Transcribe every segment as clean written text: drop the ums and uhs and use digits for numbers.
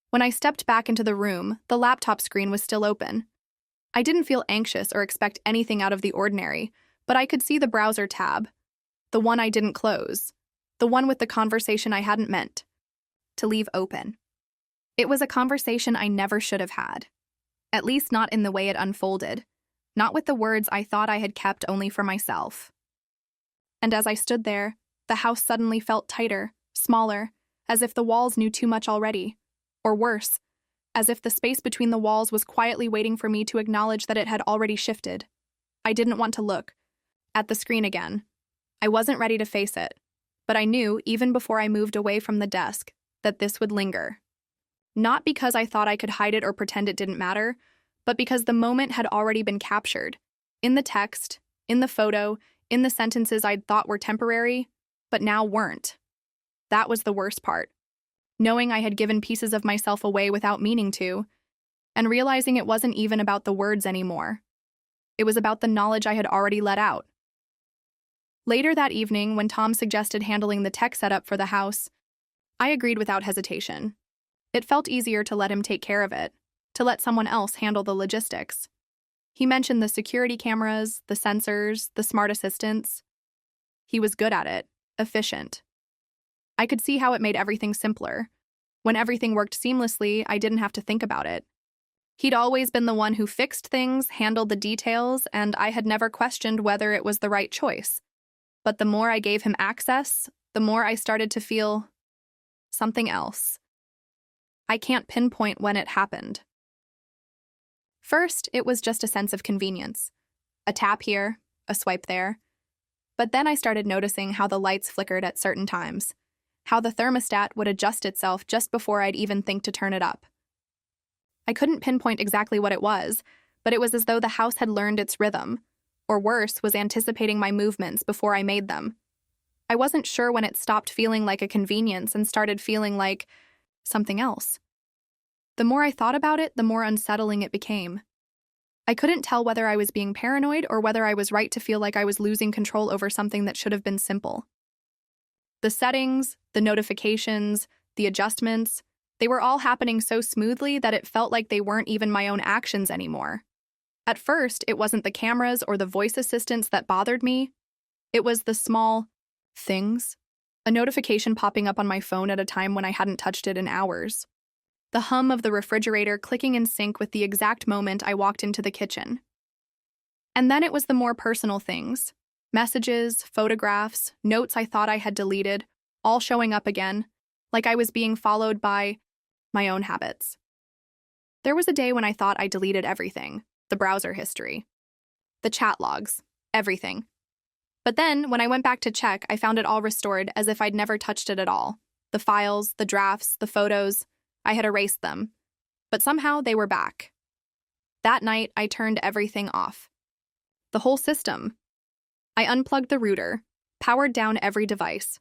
When I stepped back into the room, the laptop screen was still open. I didn't feel anxious or expect anything out of the ordinary, but I could see the browser tab, the one I didn't close, the one with the conversation I hadn't meant to leave open. It was a conversation I never should have had, at least not in the way it unfolded, not with the words I thought I had kept only for myself. And as I stood there, the house suddenly felt tighter, smaller, as if the walls knew too much already. Or worse, as if the space between the walls was quietly waiting for me to acknowledge that it had already shifted. I didn't want to look at the screen again. I wasn't ready to face it, but I knew, even before I moved away from the desk, that this would linger. Not because I thought I could hide it or pretend it didn't matter, but because the moment had already been captured. In the text, in the photo, in the sentences I'd thought were temporary, but now weren't. That was the worst part. Knowing I had given pieces of myself away without meaning to, and realizing it wasn't even about the words anymore. It was about the knowledge I had already let out. Later that evening, when Tom suggested handling the tech setup for the house, I agreed without hesitation. It felt easier to let him take care of it, to let someone else handle the logistics. He mentioned the security cameras, the sensors, the smart assistants. He was good at it, efficient. I could see how it made everything simpler. When everything worked seamlessly, I didn't have to think about it. He'd always been the one who fixed things, handled the details, and I had never questioned whether it was the right choice. But the more I gave him access, the more I started to feel something else. I can't pinpoint when it happened. First, it was just a sense of convenience. A tap here, a swipe there. But then I started noticing how the lights flickered at certain times, how the thermostat would adjust itself just before I'd even think to turn it up. I couldn't pinpoint exactly what it was, but it was as though the house had learned its rhythm, or worse, was anticipating my movements before I made them. I wasn't sure when it stopped feeling like a convenience and started feeling like something else. The more I thought about it, the more unsettling it became. I couldn't tell whether I was being paranoid or whether I was right to feel like I was losing control over something that should have been simple. The settings, the notifications, the adjustments, they were all happening so smoothly that it felt like they weren't even my own actions anymore. At first, it wasn't the cameras or the voice assistants that bothered me. It was the small things. A notification popping up on my phone at a time when I hadn't touched it in hours. The hum of the refrigerator clicking in sync with the exact moment I walked into the kitchen. And then it was the more personal things. Messages, photographs, notes I thought I had deleted, all showing up again, like I was being followed by my own habits. There was a day when I thought I deleted everything, the browser history, the chat logs, everything. But then, when I went back to check, I found it all restored as if I'd never touched it at all. The files, the drafts, the photos, I had erased them. But somehow they were back. That night, I turned everything off. The whole system. I unplugged the router, powered down every device.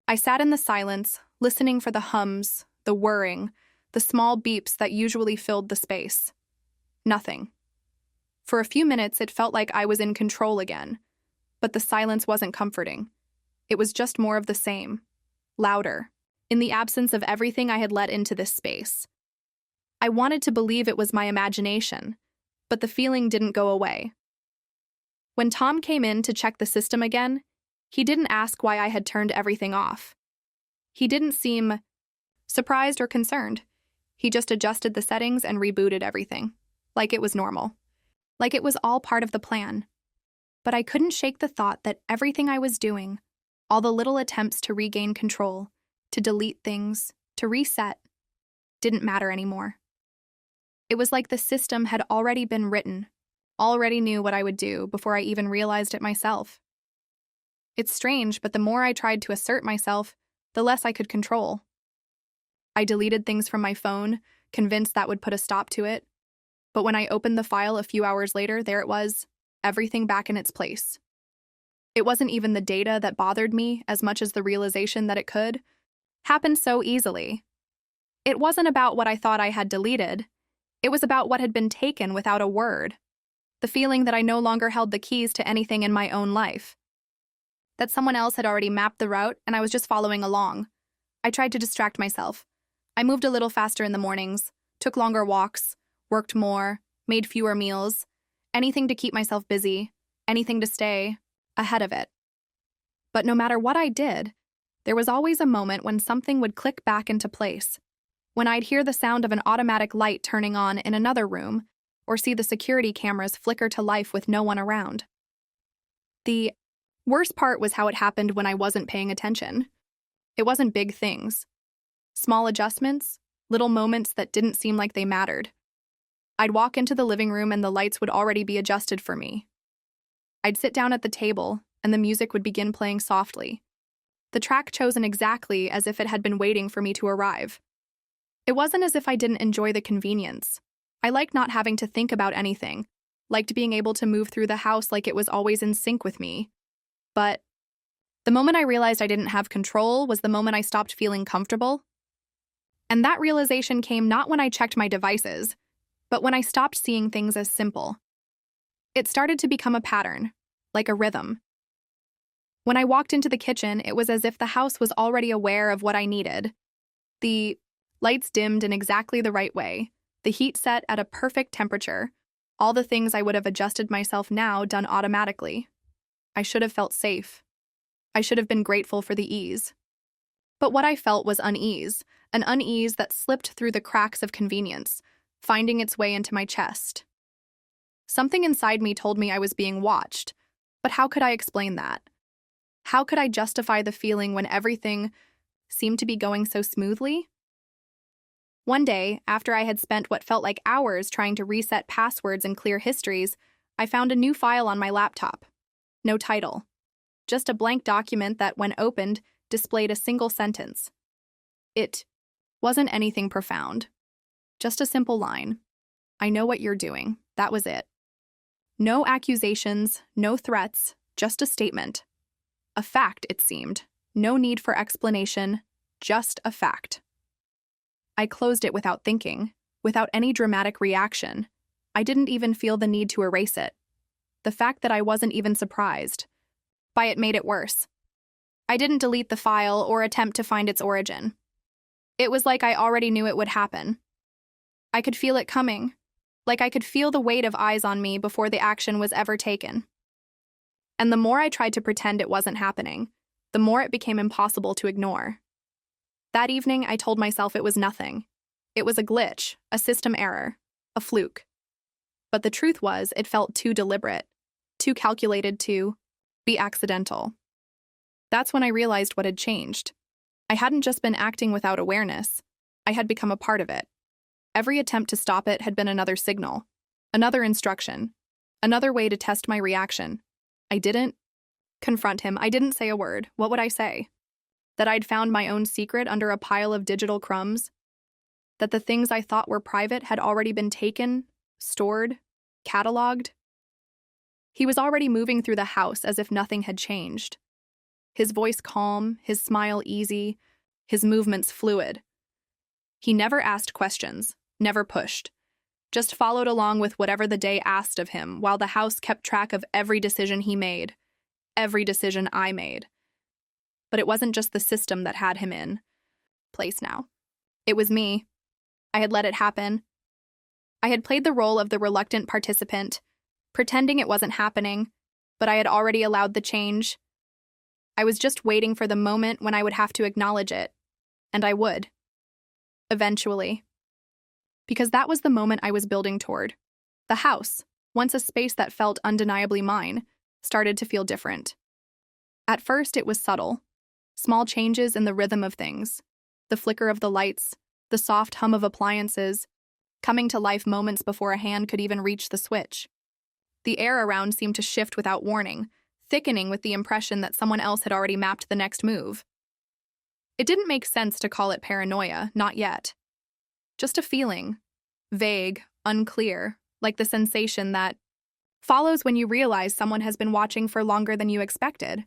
I sat in the silence, listening for the hums, the whirring, the small beeps that usually filled the space. Nothing. For a few minutes, it felt like I was in control again. But the silence wasn't comforting. It was just more of the same. Louder. In the absence of everything I had let into this space. I wanted to believe it was my imagination, but the feeling didn't go away. When Tom came in to check the system again, he didn't ask why I had turned everything off. He didn't seem surprised or concerned. He just adjusted the settings and rebooted everything, like it was normal, like it was all part of the plan. But I couldn't shake the thought that everything I was doing, all the little attempts to regain control, to delete things, to reset, didn't matter anymore. It was like the system had already been written, already knew what I would do before I even realized it myself. It's strange, but the more I tried to assert myself, the less I could control. I deleted things from my phone, convinced that would put a stop to it. But when I opened the file a few hours later, there it was, everything back in its place. It wasn't even the data that bothered me as much as the realization that it could happen so easily. It wasn't about what I thought I had deleted. It was about what had been taken without a word. The feeling that I no longer held the keys to anything in my own life. That someone else had already mapped the route and I was just following along. I tried to distract myself. I moved a little faster in the mornings, took longer walks, worked more, made fewer meals, anything to keep myself busy, anything to stay ahead of it. But no matter what I did, there was always a moment when something would click back into place, when I'd hear the sound of an automatic light turning on in another room, or see the security cameras flicker to life with no one around. The worst part was how it happened when I wasn't paying attention. It wasn't big things. Small adjustments, little moments that didn't seem like they mattered. I'd walk into the living room and the lights would already be adjusted for me. I'd sit down at the table and the music would begin playing softly. The track chosen exactly as if it had been waiting for me to arrive. It wasn't as if I didn't enjoy the convenience. I liked not having to think about anything, liked being able to move through the house like it was always in sync with me. But the moment I realized I didn't have control was the moment I stopped feeling comfortable. And that realization came not when I checked my devices, but when I stopped seeing things as simple. It started to become a pattern, like a rhythm. When I walked into the kitchen, it was as if the house was already aware of what I needed. The lights dimmed in exactly the right way, the heat set at a perfect temperature, all the things I would have adjusted myself now done automatically. I should have felt safe. I should have been grateful for the ease. But what I felt was unease, an unease that slipped through the cracks of convenience, finding its way into my chest. Something inside me told me I was being watched, but how could I explain that? How could I justify the feeling when everything seemed to be going so smoothly? One day, after I had spent what felt like hours trying to reset passwords and clear histories, I found a new file on my laptop. No title. Just a blank document that, when opened, displayed a single sentence. It wasn't anything profound. Just a simple line. I know what you're doing. That was it. No accusations, no threats, just a statement. A fact, it seemed. No need for explanation, just a fact. I closed it without thinking, without any dramatic reaction. I didn't even feel the need to erase it. The fact that I wasn't even surprised by it made it worse. I didn't delete the file or attempt to find its origin. It was like I already knew it would happen. I could feel it coming, like I could feel the weight of eyes on me before the action was ever taken. And the more I tried to pretend it wasn't happening, the more it became impossible to ignore. That evening, I told myself it was nothing. It was a glitch, a system error, a fluke. But the truth was, it felt too deliberate, too calculated to be accidental. That's when I realized what had changed. I hadn't just been acting without awareness. I had become a part of it. Every attempt to stop it had been another signal, another instruction, another way to test my reaction. I didn't confront him. I didn't say a word. What would I say? That I'd found my own secret under a pile of digital crumbs? That the things I thought were private had already been taken, stored, cataloged? He was already moving through the house as if nothing had changed. His voice calm, his smile easy, his movements fluid. He never asked questions, never pushed, just followed along with whatever the day asked of him while the house kept track of every decision he made, every decision I made. But it wasn't just the system that had him in place now. It was me. I had let it happen. I had played the role of the reluctant participant, pretending it wasn't happening, but I had already allowed the change. I was just waiting for the moment when I would have to acknowledge it, and I would. Eventually. Because that was the moment I was building toward. The house, once a space that felt undeniably mine, started to feel different. At first, it was subtle. Small changes in the rhythm of things, the flicker of the lights, the soft hum of appliances, coming to life moments before a hand could even reach the switch. The air around seemed to shift without warning, thickening with the impression that someone else had already mapped the next move. It didn't make sense to call it paranoia, not yet. Just a feeling, vague, unclear, like the sensation that follows when you realize someone has been watching for longer than you expected.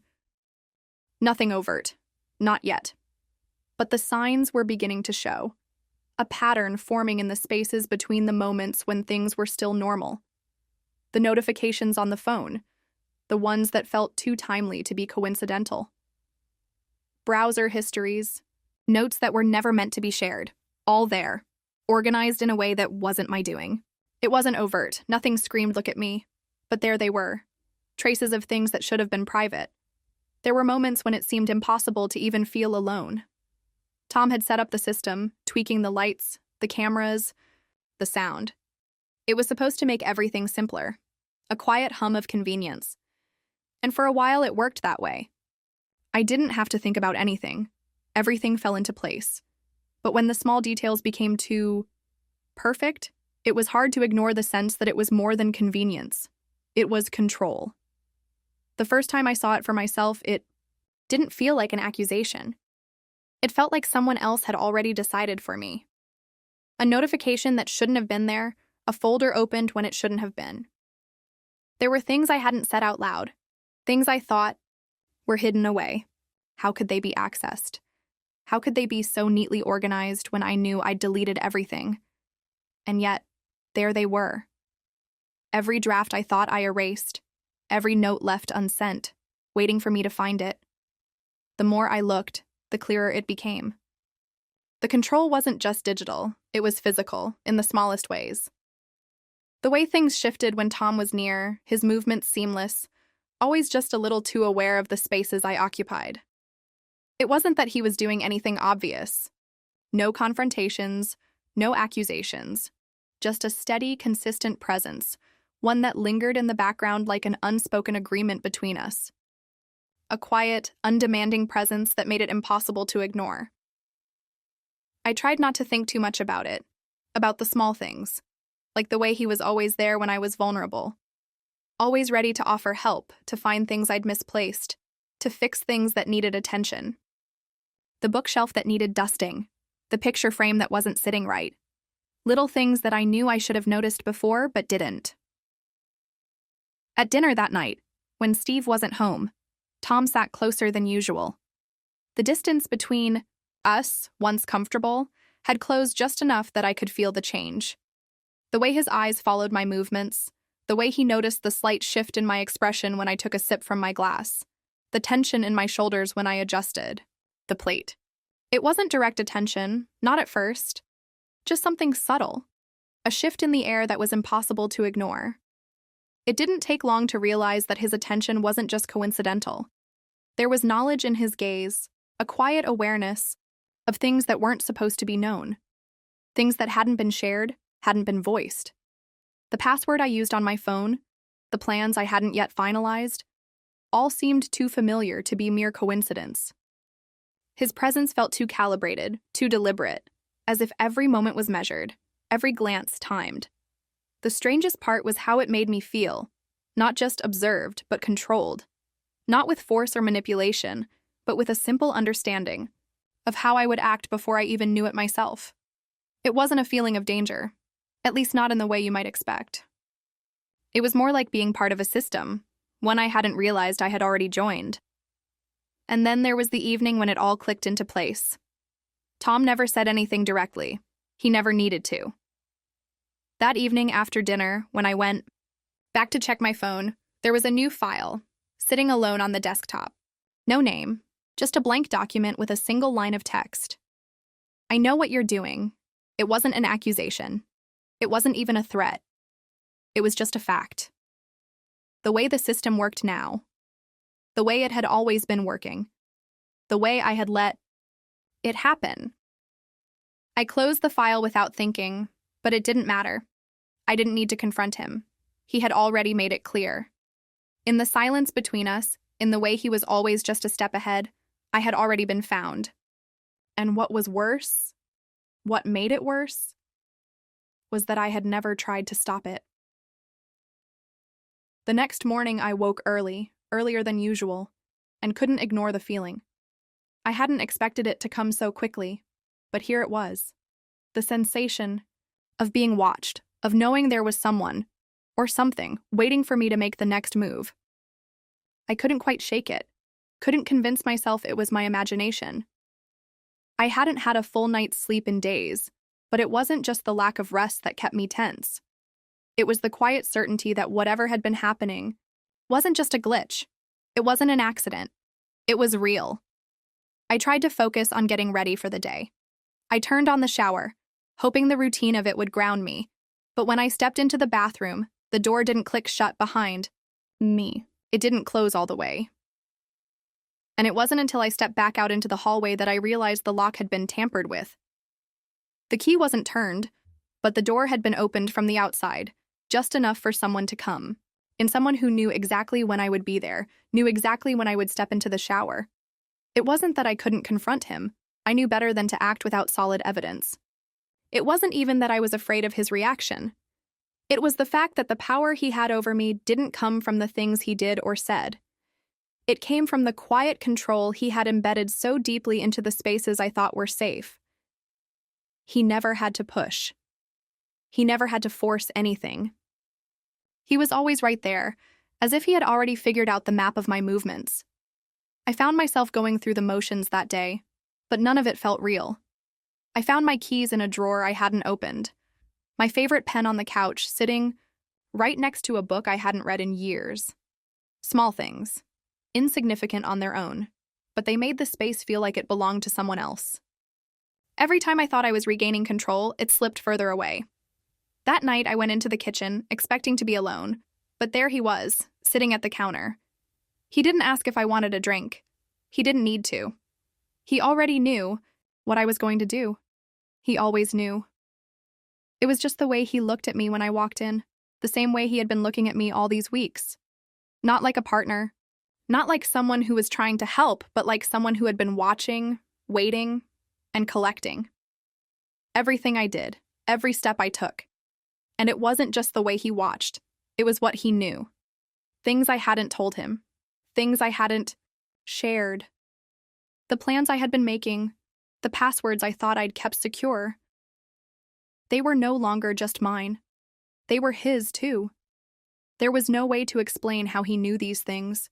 Nothing overt, not yet. But the signs were beginning to show, a pattern forming in the spaces between the moments when things were still normal. The notifications on the phone, the ones that felt too timely to be coincidental. Browser histories, notes that were never meant to be shared, All there, organized in a way that wasn't my doing. It wasn't overt, nothing screamed, "Look at me." But there they were, traces of things that should have been private. There were moments when it seemed impossible to even feel alone. Tom had set up the system, tweaking the lights, the cameras, the sound. It was supposed to make everything simpler, a quiet hum of convenience. And for a while it worked that way. I didn't have to think about anything. Everything fell into place. But when the small details became too perfect, it was hard to ignore the sense that it was more than convenience. It was control. The first time I saw it for myself, it didn't feel like an accusation. It felt like someone else had already decided for me. A notification that shouldn't have been there, a folder opened when it shouldn't have been. There were things I hadn't said out loud, things I thought were hidden away. How could they be accessed? How could they be so neatly organized when I knew I'd deleted everything? And yet, there they were. Every draft I thought I erased, every note left unsent, waiting for me to find it. The more I looked, the clearer it became. The control wasn't just digital, it was physical, in the smallest ways. The way things shifted when Tom was near, his movements seamless, always just a little too aware of the spaces I occupied. It wasn't that he was doing anything obvious. No confrontations, no accusations. Just a steady, consistent presence, one that lingered in the background like an unspoken agreement between us. A quiet, undemanding presence that made it impossible to ignore. I tried not to think too much about it, about the small things, like the way he was always there when I was vulnerable, always ready to offer help, to find things I'd misplaced, to fix things that needed attention. The bookshelf that needed dusting, the picture frame that wasn't sitting right. Little things that I knew I should have noticed before but didn't. At dinner that night, when Steve wasn't home, Tom sat closer than usual. The distance between us, once comfortable, had closed just enough that I could feel the change. The way his eyes followed my movements, the way he noticed the slight shift in my expression when I took a sip from my glass, the tension in my shoulders when I adjusted the plate. It wasn't direct attention, not at first, just something subtle, a shift in the air that was impossible to ignore. It didn't take long to realize that his attention wasn't just coincidental. There was knowledge in his gaze, a quiet awareness of things that weren't supposed to be known, things that hadn't been shared, hadn't been voiced. The password I used on my phone, the plans I hadn't yet finalized, all seemed too familiar to be mere coincidence. His presence felt too calibrated, too deliberate, as if every moment was measured, every glance timed. The strangest part was how it made me feel, not just observed, but controlled. Not with force or manipulation, but with a simple understanding of how I would act before I even knew it myself. It wasn't a feeling of danger, at least not in the way you might expect. It was more like being part of a system, one I hadn't realized I had already joined. And then there was the evening when it all clicked into place. Tom never said anything directly. He never needed to. That evening after dinner, when I went back to check my phone, there was a new file, sitting alone on the desktop. No name, just a blank document with a single line of text. "I know what you're doing." It wasn't an accusation. It wasn't even a threat. It was just a fact. The way the system worked now. The way it had always been working. The way I had let it happen. I closed the file without thinking, but it didn't matter. I didn't need to confront him. He had already made it clear. In the silence between us, in the way he was always just a step ahead, I had already been found. And what was worse, what made it worse, was that I had never tried to stop it. The next morning I woke early, earlier than usual, and couldn't ignore the feeling. I hadn't expected it to come so quickly, but here it was. The sensation of being watched, of knowing there was someone, or something, waiting for me to make the next move. I couldn't quite shake it, couldn't convince myself it was my imagination. I hadn't had a full night's sleep in days, but it wasn't just the lack of rest that kept me tense. It was the quiet certainty that whatever had been happening wasn't just a glitch. It wasn't an accident. It was real. I tried to focus on getting ready for the day. I turned on the shower, hoping the routine of it would ground me. But when I stepped into the bathroom, the door didn't click shut behind me. It didn't close all the way. And it wasn't until I stepped back out into the hallway that I realized the lock had been tampered with. The key wasn't turned, but the door had been opened from the outside, just enough for someone to come. And someone who knew exactly when I would be there, knew exactly when I would step into the shower. It wasn't that I couldn't confront him. I knew better than to act without solid evidence. It wasn't even that I was afraid of his reaction. It was the fact that the power he had over me didn't come from the things he did or said. It came from the quiet control he had embedded so deeply into the spaces I thought were safe. He never had to push. He never had to force anything. He was always right there, as if he had already figured out the map of my movements. I found myself going through the motions that day, but none of it felt real. I found my keys in a drawer I hadn't opened, my favorite pen on the couch sitting right next to a book I hadn't read in years. Small things, insignificant on their own, but they made the space feel like it belonged to someone else. Every time I thought I was regaining control, it slipped further away. That night, I went into the kitchen, expecting to be alone, but there he was, sitting at the counter. He didn't ask if I wanted a drink. He didn't need to. He already knew what I was going to do. He always knew. It was just the way he looked at me when I walked in, the same way he had been looking at me all these weeks. Not like a partner, not like someone who was trying to help, but like someone who had been watching, waiting, and collecting. Everything I did, every step I took. And it wasn't just the way he watched, it was what he knew. Things I hadn't told him, things I hadn't shared. The plans I had been making, the passwords I thought I'd kept secure. They were no longer just mine. They were his, too. There was no way to explain how he knew these things.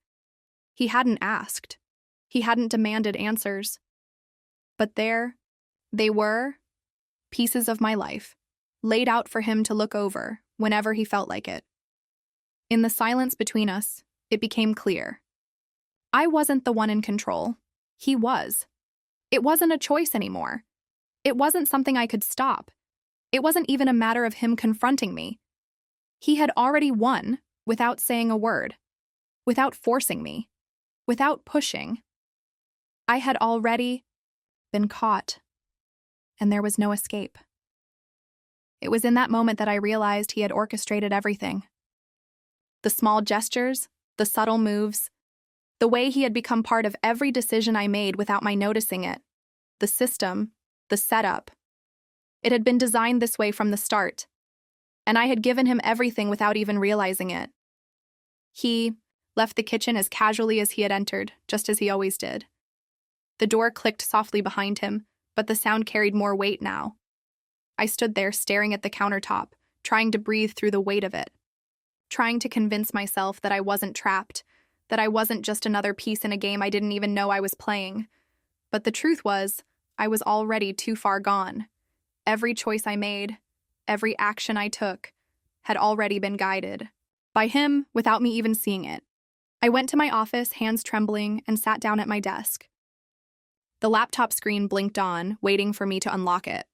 He hadn't asked. He hadn't demanded answers. But there, they were, pieces of my life, laid out for him to look over whenever he felt like it. In the silence between us, it became clear. I wasn't the one in control. He was. It wasn't a choice anymore. It wasn't something I could stop. It wasn't even a matter of him confronting me. He had already won without saying a word, without forcing me, without pushing. I had already been caught, and there was no escape. It was in that moment that I realized he had orchestrated everything. The small gestures, the subtle moves, the way he had become part of every decision I made without my noticing it, the system, the setup. It had been designed this way from the start, and I had given him everything without even realizing it. He left the kitchen as casually as he had entered, just as he always did. The door clicked softly behind him, but the sound carried more weight now. I stood there staring at the countertop, trying to breathe through the weight of it, trying to convince myself that I wasn't trapped, that I wasn't just another piece in a game I didn't even know I was playing. But the truth was, I was already too far gone. Every choice I made, every action I took, had already been guided by him without me even seeing it. I went to my office, hands trembling, and sat down at my desk. The laptop screen blinked on, waiting for me to unlock it.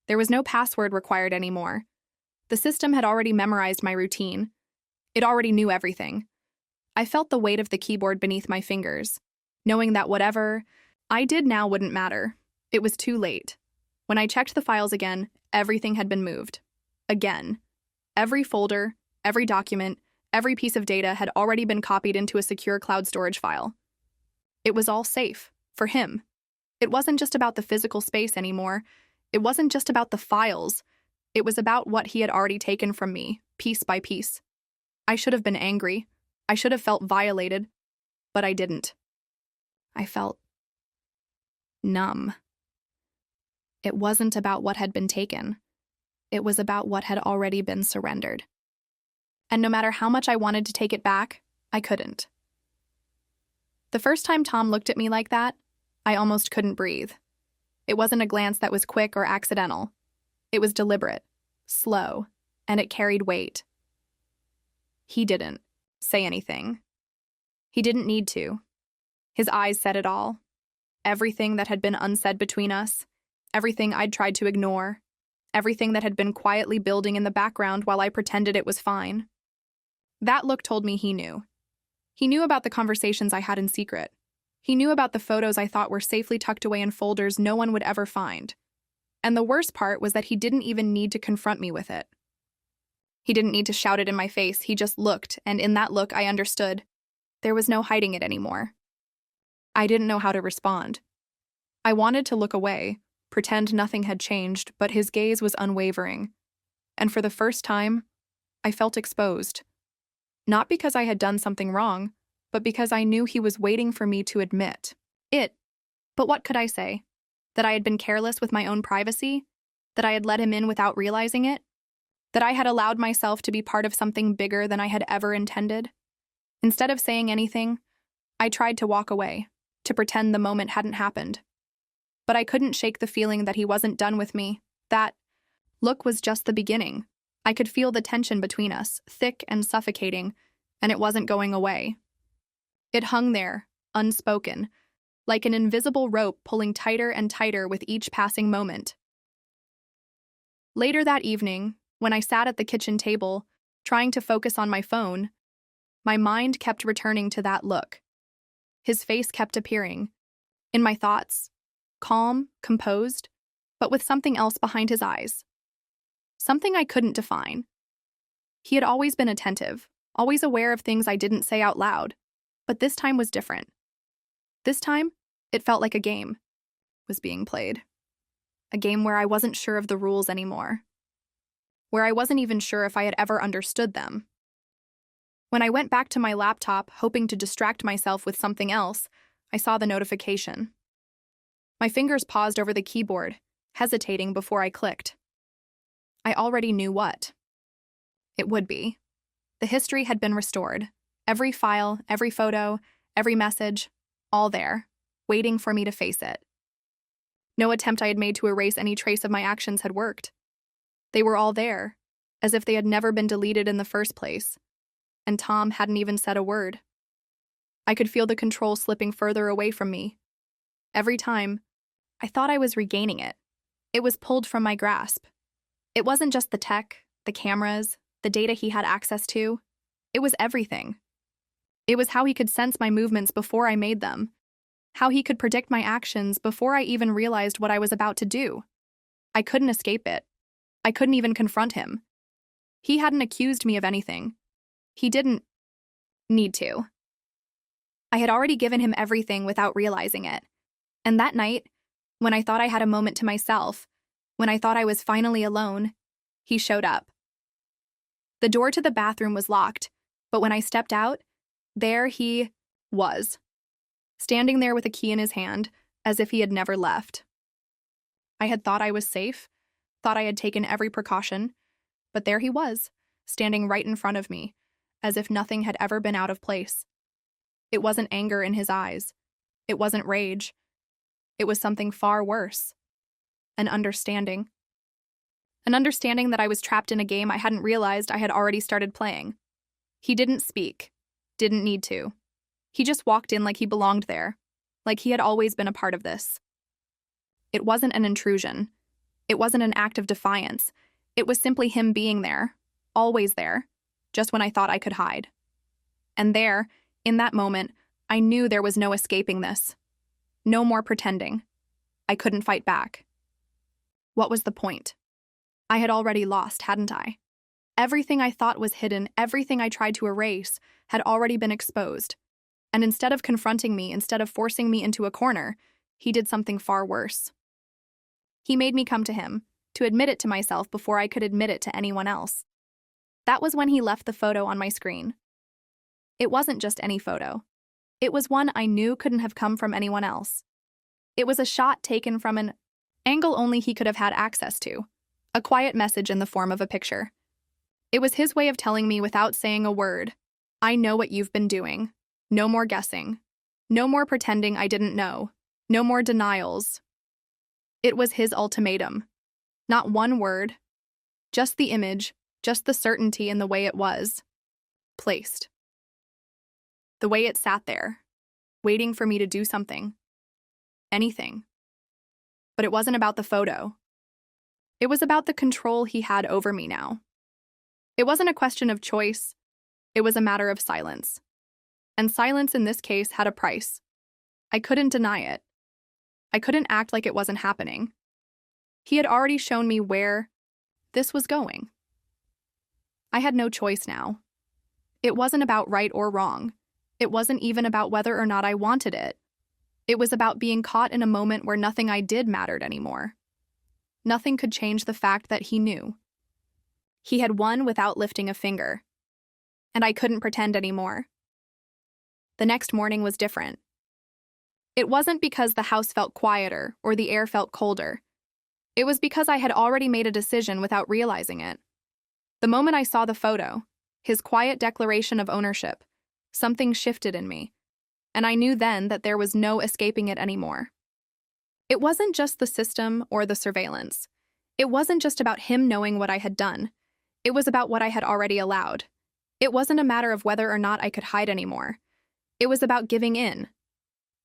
There was no password required anymore. The system had already memorized my routine. It already knew everything. I felt the weight of the keyboard beneath my fingers, knowing that whatever I did now wouldn't matter. It was too late. When I checked the files again, everything had been moved. Again. Every folder, every document, every piece of data had already been copied into a secure cloud storage file. It was all safe, for him. It wasn't just about the physical space anymore. It wasn't just about the files. It was about what he had already taken from me, piece by piece. I should have been angry. I should have felt violated, but I didn't. I felt numb. It wasn't about what had been taken. It was about what had already been surrendered. And no matter how much I wanted to take it back, I couldn't. The first time Tom looked at me like that, I almost couldn't breathe. It wasn't a glance that was quick or accidental. It was deliberate, slow, and it carried weight. He didn't say anything. He didn't need to. His eyes said it all. Everything that had been unsaid between us, everything I'd tried to ignore, everything that had been quietly building in the background while I pretended it was fine. That look told me he knew. He knew about the conversations I had in secret. He knew about the photos I thought were safely tucked away in folders no one would ever find. And the worst part was that he didn't even need to confront me with it. He didn't need to shout it in my face, he just looked, and in that look I understood. There was no hiding it anymore. I didn't know how to respond. I wanted to look away, pretend nothing had changed, but his gaze was unwavering. And for the first time, I felt exposed. Not because I had done something wrong, but because I knew he was waiting for me to admit it. But what could I say? That I had been careless with my own privacy? That I had let him in without realizing it? That I had allowed myself to be part of something bigger than I had ever intended? Instead of saying anything, I tried to walk away, to pretend the moment hadn't happened. But I couldn't shake the feeling that he wasn't done with me. That look was just the beginning. I could feel the tension between us, thick and suffocating, and it wasn't going away. It hung there, unspoken, like an invisible rope pulling tighter and tighter with each passing moment. Later that evening, when I sat at the kitchen table, trying to focus on my phone, my mind kept returning to that look. His face kept appearing. In my thoughts, calm, composed, but with something else behind his eyes. Something I couldn't define. He had always been attentive, always aware of things I didn't say out loud, but this time was different. This time, it felt like a game was being played. A game where I wasn't sure of the rules anymore. Where I wasn't even sure if I had ever understood them. When I went back to my laptop, hoping to distract myself with something else, I saw the notification. My fingers paused over the keyboard, hesitating before I clicked. I already knew what it would be. The history had been restored. Every file, every photo, every message, all there, waiting for me to face it. No attempt I had made to erase any trace of my actions had worked. They were all there, as if they had never been deleted in the first place. And Tom hadn't even said a word. I could feel the control slipping further away from me. Every time, I thought I was regaining it. It was pulled from my grasp. It wasn't just the tech, the cameras, the data he had access to. It was everything. It was how he could sense my movements before I made them. How he could predict my actions before I even realized what I was about to do. I couldn't escape it. I couldn't even confront him. He hadn't accused me of anything. He didn't need to. I had already given him everything without realizing it. And that night, when I thought I had a moment to myself, when I thought I was finally alone, he showed up. The door to the bathroom was locked, but when I stepped out, there he was, standing there with a key in his hand, as if he had never left. I had thought I was safe, thought I had taken every precaution, but there he was, standing right in front of me, as if nothing had ever been out of place. It wasn't anger in his eyes. It wasn't rage. It was something far worse. An understanding. An understanding that I was trapped in a game I hadn't realized I had already started playing. He didn't speak. Didn't need to. He just walked in like he belonged there, like he had always been a part of this. It wasn't an intrusion. It wasn't an act of defiance. It was simply him being there, always there, just when I thought I could hide. And there, in that moment, I knew there was no escaping this. No more pretending. I couldn't fight back. What was the point? I had already lost, hadn't I? Everything I thought was hidden, everything I tried to erase, had already been exposed. And instead of confronting me, instead of forcing me into a corner, he did something far worse. He made me come to him, to admit it to myself before I could admit it to anyone else. That was when he left the photo on my screen. It wasn't just any photo. It was one I knew couldn't have come from anyone else. It was a shot taken from an angle only he could have had access to, a quiet message in the form of a picture. It was his way of telling me without saying a word, I know what you've been doing. No more guessing. No more pretending I didn't know. No more denials. It was his ultimatum. Not one word. Just the image, just the certainty in the way it was placed. The way it sat there, waiting for me to do something. Anything. But it wasn't about the photo. It was about the control he had over me now. It wasn't a question of choice. It was a matter of silence. And silence in this case had a price. I couldn't deny it. I couldn't act like it wasn't happening. He had already shown me where this was going. I had no choice now. It wasn't about right or wrong. It wasn't even about whether or not I wanted it. It was about being caught in a moment where nothing I did mattered anymore. Nothing could change the fact that he knew. He had won without lifting a finger. And I couldn't pretend anymore. The next morning was different. It wasn't because the house felt quieter or the air felt colder. It was because I had already made a decision without realizing it. The moment I saw the photo, his quiet declaration of ownership, something shifted in me, and I knew then that there was no escaping it anymore. It wasn't just the system or the surveillance. It wasn't just about him knowing what I had done. It was about what I had already allowed. It wasn't a matter of whether or not I could hide anymore. It was about giving in.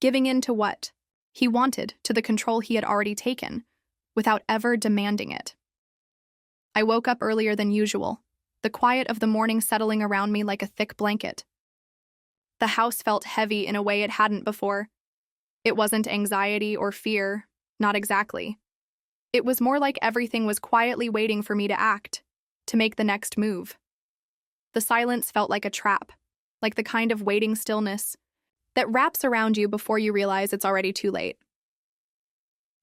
Giving in to what he wanted, to the control he had already taken, without ever demanding it. I woke up earlier than usual, the quiet of the morning settling around me like a thick blanket. The house felt heavy in a way it hadn't before. It wasn't anxiety or fear, not exactly. It was more like everything was quietly waiting for me to act, to make the next move. The silence felt like a trap, like the kind of waiting stillness that wraps around you before you realize it's already too late.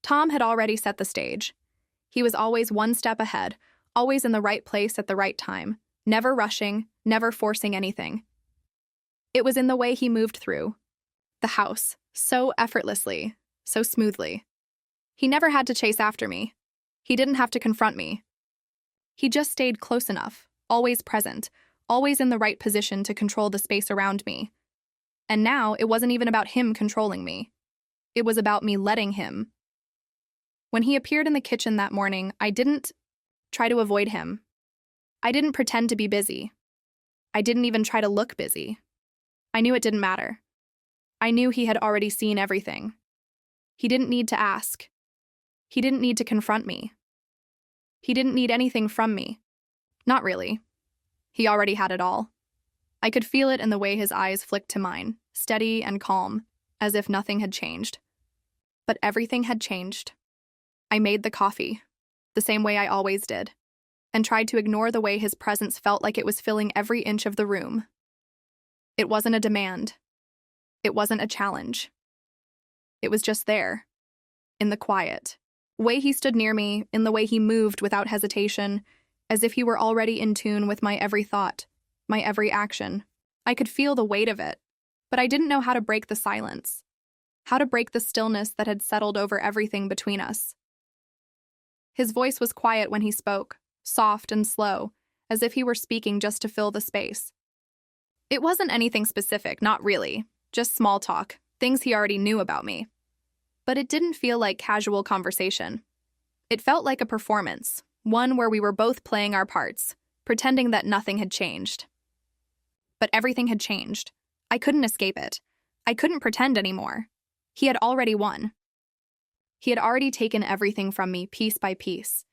Tom had already set the stage. He was always one step ahead, always in the right place at the right time, never rushing, never forcing anything. It was in the way he moved through the house, so effortlessly, so smoothly. He never had to chase after me. He didn't have to confront me. He just stayed close enough, always present, always in the right position to control the space around me. And now it wasn't even about him controlling me. It was about me letting him. When he appeared in the kitchen that morning, I didn't try to avoid him. I didn't pretend to be busy. I didn't even try to look busy. I knew it didn't matter. I knew he had already seen everything. He didn't need to ask. He didn't need to confront me. He didn't need anything from me. Not really. He already had it all. I could feel it in the way his eyes flicked to mine, steady and calm, as if nothing had changed. But everything had changed. I made the coffee, the same way I always did, and tried to ignore the way his presence felt like it was filling every inch of the room. It wasn't a demand. It wasn't a challenge. It was just there, in the quiet. The way he stood near me, in the way he moved without hesitation, as if he were already in tune with my every thought, my every action. I could feel the weight of it, but I didn't know how to break the silence, how to break the stillness that had settled over everything between us. His voice was quiet when he spoke, soft and slow, as if he were speaking just to fill the space. It wasn't anything specific, not really, just small talk, things he already knew about me. But it didn't feel like casual conversation. It felt like a performance, one where we were both playing our parts, pretending that nothing had changed. But everything had changed. I couldn't escape it. I couldn't pretend anymore. He had already won. He had already taken everything from me piece by piece,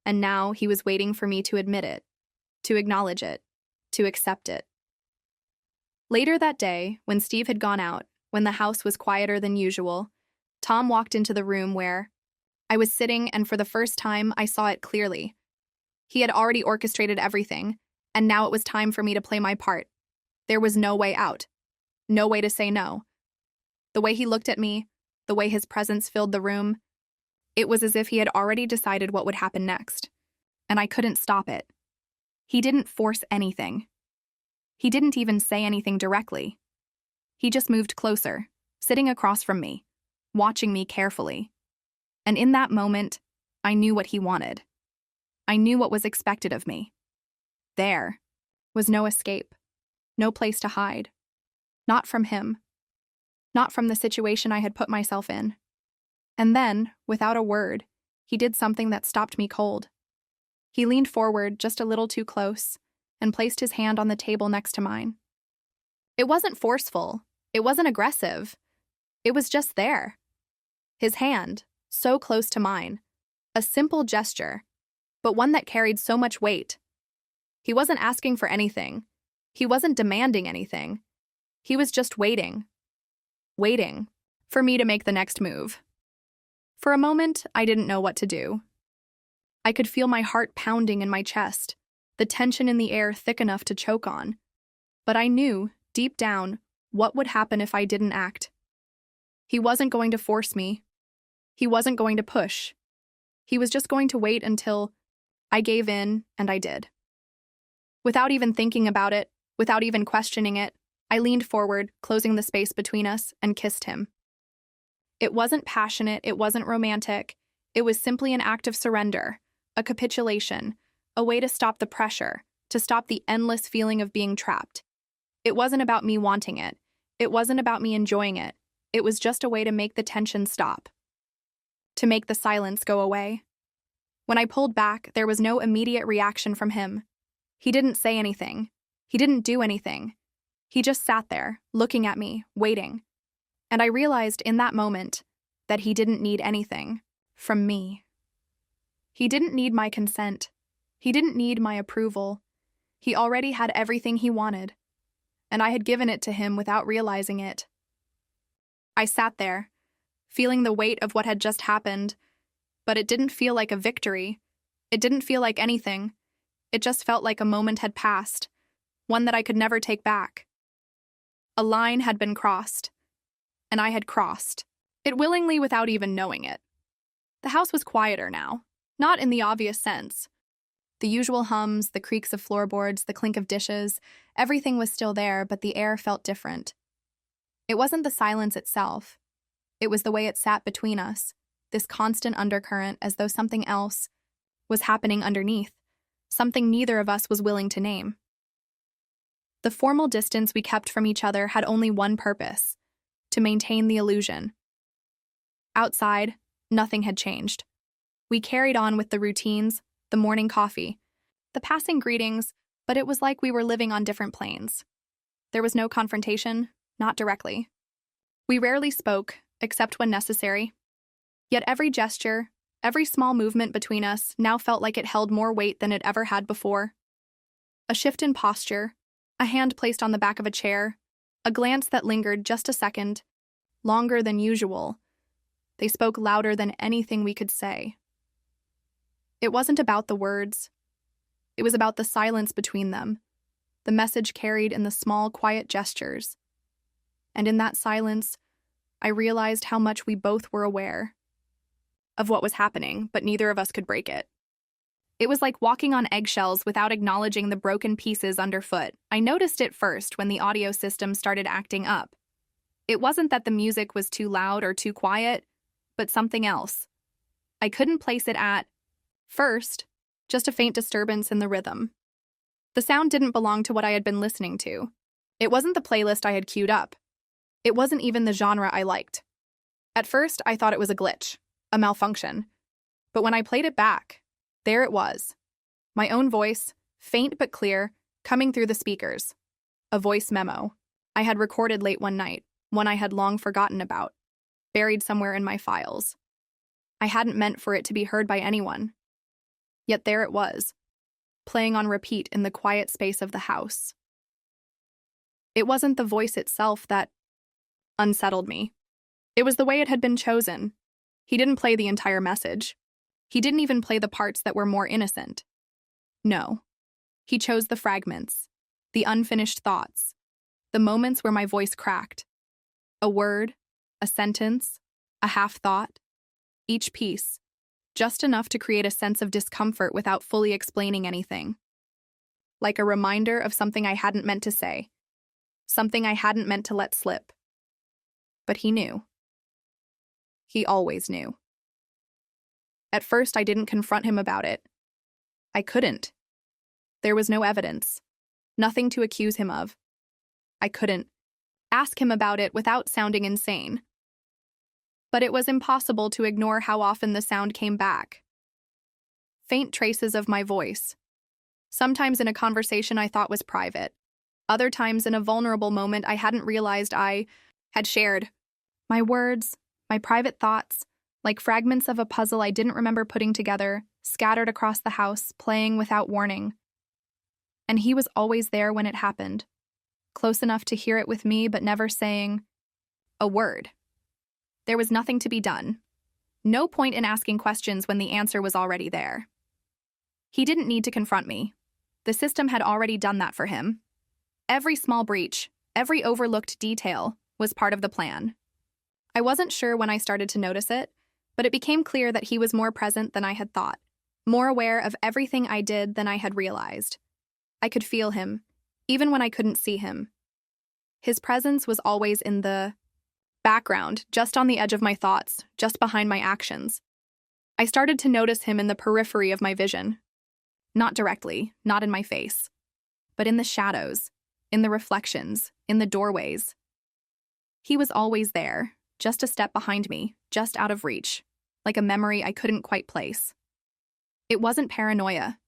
and now he was waiting for me to admit it, to acknowledge it, to accept it. Later that day, when Steve had gone out, when the house was quieter than usual, Tom walked into the room where I was sitting, and for the first time, I saw it clearly. He had already orchestrated everything, and now it was time for me to play my part. There was no way out, no way to say no. The way he looked at me, the way his presence filled the room, it was as if he had already decided what would happen next, and I couldn't stop it. He didn't force anything. He didn't even say anything directly. He just moved closer, sitting across from me, watching me carefully. And in that moment, I knew what he wanted. I knew what was expected of me. There was no escape, no place to hide. Not from him. Not from the situation I had put myself in. And then, without a word, he did something that stopped me cold. He leaned forward just a little too close and placed his hand on the table next to mine. It wasn't forceful. It wasn't aggressive. It was just there. His hand, so close to mine. A simple gesture, but one that carried so much weight. He wasn't asking for anything. He wasn't demanding anything. He was just waiting for me to make the next move. For a moment, I didn't know what to do. I could feel my heart pounding in my chest, the tension in the air thick enough to choke on. But I knew, deep down, what would happen if I didn't act. He wasn't going to force me. He wasn't going to push. He was just going to wait until I gave in, and I did. Without even thinking about it, without even questioning it, I leaned forward, closing the space between us, and kissed him. It wasn't passionate, it wasn't romantic. It was simply an act of surrender, a capitulation, a way to stop the pressure, to stop the endless feeling of being trapped. It wasn't about me wanting it. It wasn't about me enjoying it. It was just a way to make the tension stop, to make the silence go away. When I pulled back, there was no immediate reaction from him. He didn't say anything. He didn't do anything. He just sat there, looking at me, waiting. And I realized in that moment that he didn't need anything from me. He didn't need my consent. He didn't need my approval. He already had everything he wanted, and I had given it to him without realizing it. I sat there, feeling the weight of what had just happened, but it didn't feel like a victory. It didn't feel like anything. It just felt like a moment had passed, one that I could never take back. A line had been crossed, and I had crossed it willingly without even knowing it. The house was quieter now, not in the obvious sense. The usual hums, the creaks of floorboards, the clink of dishes, everything was still there, but the air felt different. It wasn't the silence itself. It was the way it sat between us, this constant undercurrent, as though something else was happening underneath, something neither of us was willing to name. The formal distance we kept from each other had only one purpose: to maintain the illusion. Outside, nothing had changed. We carried on with the routines, the morning coffee, the passing greetings, but it was like we were living on different planes. There was no confrontation, not directly. We rarely spoke, except when necessary. Yet every gesture, every small movement between us now felt like it held more weight than it ever had before. A shift in posture, a hand placed on the back of a chair, a glance that lingered just a second, longer than usual. They spoke louder than anything we could say. It wasn't about the words. It was about the silence between them, the message carried in the small, quiet gestures. And in that silence, I realized how much we both were aware of what was happening, but neither of us could break it. It was like walking on eggshells without acknowledging the broken pieces underfoot. I noticed it first when the audio system started acting up. It wasn't that the music was too loud or too quiet, but something else. I couldn't place it at first, just a faint disturbance in the rhythm. The sound didn't belong to what I had been listening to. It wasn't the playlist I had queued up. It wasn't even the genre I liked. At first, I thought it was a glitch, a malfunction. But when I played it back, there it was. My own voice, faint but clear, coming through the speakers. A voice memo I had recorded late one night, one I had long forgotten about, buried somewhere in my files. I hadn't meant for it to be heard by anyone. Yet there it was, playing on repeat in the quiet space of the house. It wasn't the voice itself that unsettled me. It was the way it had been chosen. He didn't play the entire message. He didn't even play the parts that were more innocent. No. He chose the fragments, the unfinished thoughts, the moments where my voice cracked. A word, a sentence, a half-thought. Each piece, just enough to create a sense of discomfort without fully explaining anything. Like a reminder of something I hadn't meant to say, something I hadn't meant to let slip. But he knew. He always knew. At first, I didn't confront him about it. I couldn't. There was no evidence, nothing to accuse him of. I couldn't ask him about it without sounding insane. But it was impossible to ignore how often the sound came back. Faint traces of my voice. Sometimes in a conversation I thought was private. Other times in a vulnerable moment I hadn't realized I had shared. My words, my private thoughts, like fragments of a puzzle I didn't remember putting together, scattered across the house, playing without warning. And he was always there when it happened, close enough to hear it with me but never saying a word. There was nothing to be done. No point in asking questions when the answer was already there. He didn't need to confront me. The system had already done that for him. Every small breach, every overlooked detail was part of the plan. I wasn't sure when I started to notice it, but it became clear that he was more present than I had thought, more aware of everything I did than I had realized. I could feel him, even when I couldn't see him. His presence was always in the background, just on the edge of my thoughts, just behind my actions. I started to notice him in the periphery of my vision. Not directly, not in my face, but in the shadows, in the reflections, in the doorways. He was always there, just a step behind me, just out of reach, like a memory I couldn't quite place. It wasn't paranoia.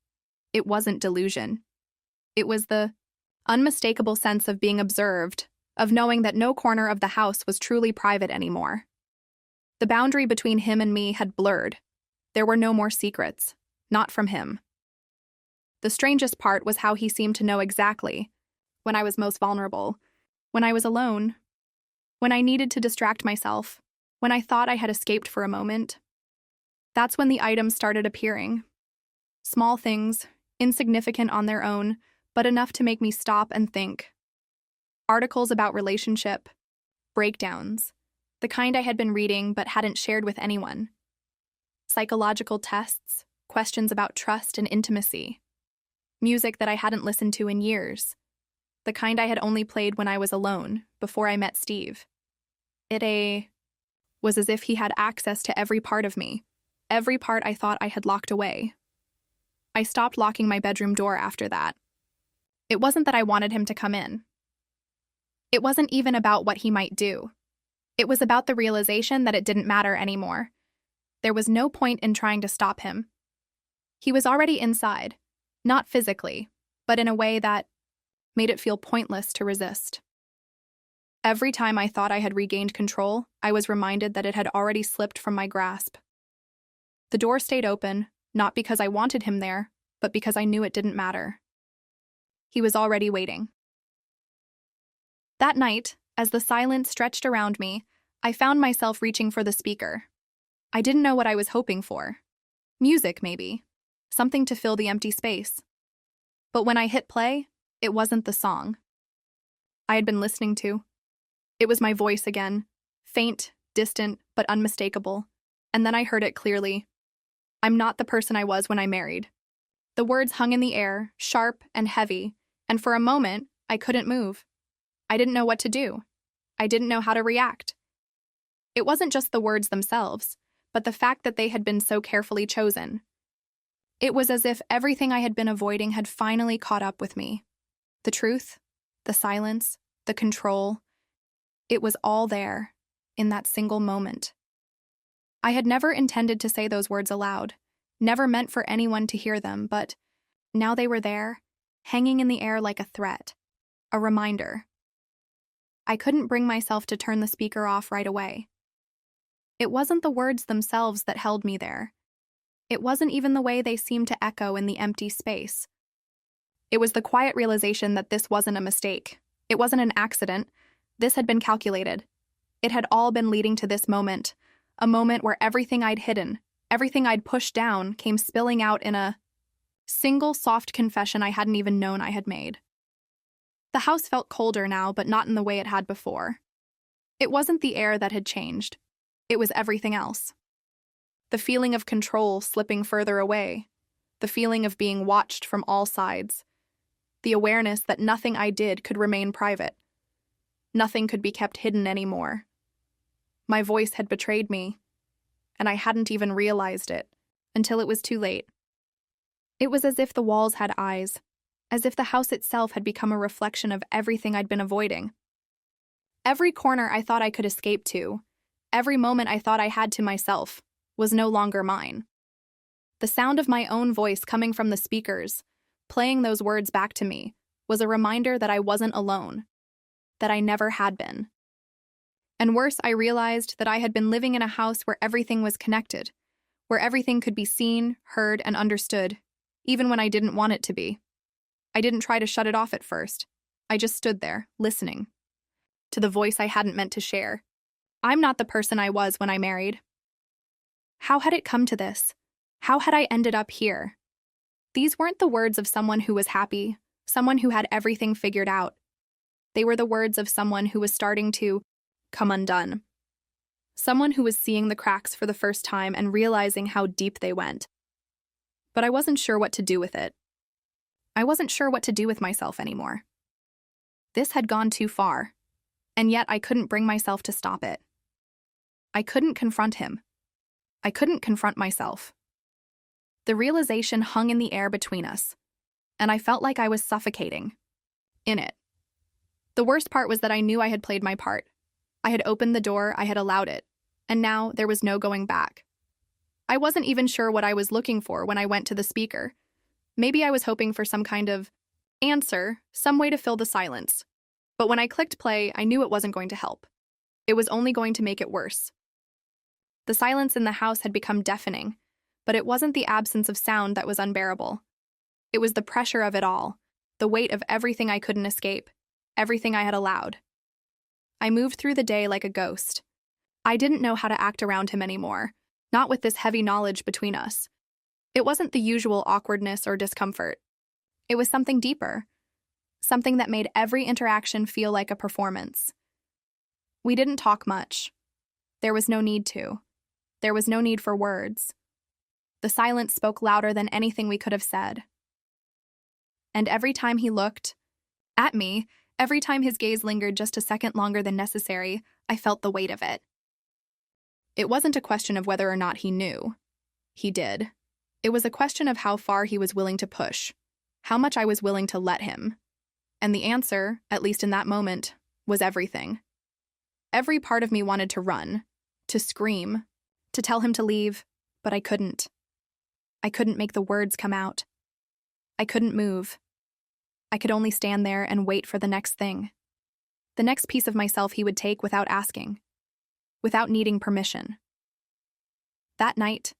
It wasn't delusion. It was the unmistakable sense of being observed, of knowing that no corner of the house was truly private anymore. The boundary between him and me had blurred. There were no more secrets, not from him. The strangest part was how he seemed to know exactly when I was most vulnerable, when I was alone, when I needed to distract myself, when I thought I had escaped for a moment. That's when the items started appearing. Small things, insignificant on their own, but enough to make me stop and think. Articles about relationship, breakdowns, the kind I had been reading but hadn't shared with anyone. Psychological tests, questions about trust and intimacy. Music that I hadn't listened to in years, the kind I had only played when I was alone, before I met Steve. It was as if he had access to every part of me, every part I thought I had locked away. I stopped locking my bedroom door after that. It wasn't that I wanted him to come in. It wasn't even about what he might do. It was about the realization that it didn't matter anymore. There was no point in trying to stop him. He was already inside, not physically, but in a way that made it feel pointless to resist. Every time I thought I had regained control, I was reminded that it had already slipped from my grasp. The door stayed open, not because I wanted him there, but because I knew it didn't matter. He was already waiting. That night, as the silence stretched around me, I found myself reaching for the speaker. I didn't know what I was hoping for. Music, maybe. Something to fill the empty space. But when I hit play, it wasn't the song I had been listening to. It was my voice again, faint, distant, but unmistakable. And then I heard it clearly. I'm not the person I was when I married. The words hung in the air, sharp and heavy, and for a moment, I couldn't move. I didn't know what to do. I didn't know how to react. It wasn't just the words themselves, but the fact that they had been so carefully chosen. It was as if everything I had been avoiding had finally caught up with me. The truth, the silence, the control. It was all there, in that single moment. I had never intended to say those words aloud, never meant for anyone to hear them, but now they were there, hanging in the air like a threat, a reminder. I couldn't bring myself to turn the speaker off right away. It wasn't the words themselves that held me there. It wasn't even the way they seemed to echo in the empty space. It was the quiet realization that this wasn't a mistake. It wasn't an accident. This had been calculated. It had all been leading to this moment, a moment where everything I'd hidden, everything I'd pushed down, came spilling out in a single soft confession I hadn't even known I had made. The house felt colder now, but not in the way it had before. It wasn't the air that had changed. It was everything else. The feeling of control slipping further away. The feeling of being watched from all sides. The awareness that nothing I did could remain private. Nothing could be kept hidden anymore. My voice had betrayed me, and I hadn't even realized it until it was too late. It was as if the walls had eyes, as if the house itself had become a reflection of everything I'd been avoiding. Every corner I thought I could escape to, every moment I thought I had to myself, was no longer mine. The sound of my own voice coming from the speakers, playing those words back to me, was a reminder that I wasn't alone, that I never had been. And worse, I realized that I had been living in a house where everything was connected, where everything could be seen, heard, and understood, even when I didn't want it to be. I didn't try to shut it off at first. I just stood there, listening to the voice I hadn't meant to share. I'm not the person I was when I married. How had it come to this? How had I ended up here? These weren't the words of someone who was happy, someone who had everything figured out. They were the words of someone who was starting to come undone. Someone who was seeing the cracks for the first time and realizing how deep they went. But I wasn't sure what to do with it. I wasn't sure what to do with myself anymore. This had gone too far, and yet I couldn't bring myself to stop it. I couldn't confront him. I couldn't confront myself. The realization hung in the air between us, and I felt like I was suffocating in it. The worst part was that I knew I had played my part. I had opened the door, I had allowed it, and now there was no going back. I wasn't even sure what I was looking for when I went to the speaker. Maybe I was hoping for some kind of answer, some way to fill the silence. But when I clicked play, I knew it wasn't going to help. It was only going to make it worse. The silence in the house had become deafening, but it wasn't the absence of sound that was unbearable. It was the pressure of it all, the weight of everything I couldn't escape, everything I had allowed. I moved through the day like a ghost. I didn't know how to act around him anymore, not with this heavy knowledge between us. It wasn't the usual awkwardness or discomfort. It was something deeper, something that made every interaction feel like a performance. We didn't talk much. There was no need to. There was no need for words. The silence spoke louder than anything we could have said. And every time he looked at me, every time his gaze lingered just a second longer than necessary, I felt the weight of it. It wasn't a question of whether or not he knew. He did. It was a question of how far he was willing to push, how much I was willing to let him. And the answer, at least in that moment, was everything. Every part of me wanted to run, to scream, to tell him to leave, but I couldn't. I couldn't make the words come out. I couldn't move. I could only stand there and wait for the next thing. The next piece of myself he would take without asking, without needing permission. That night,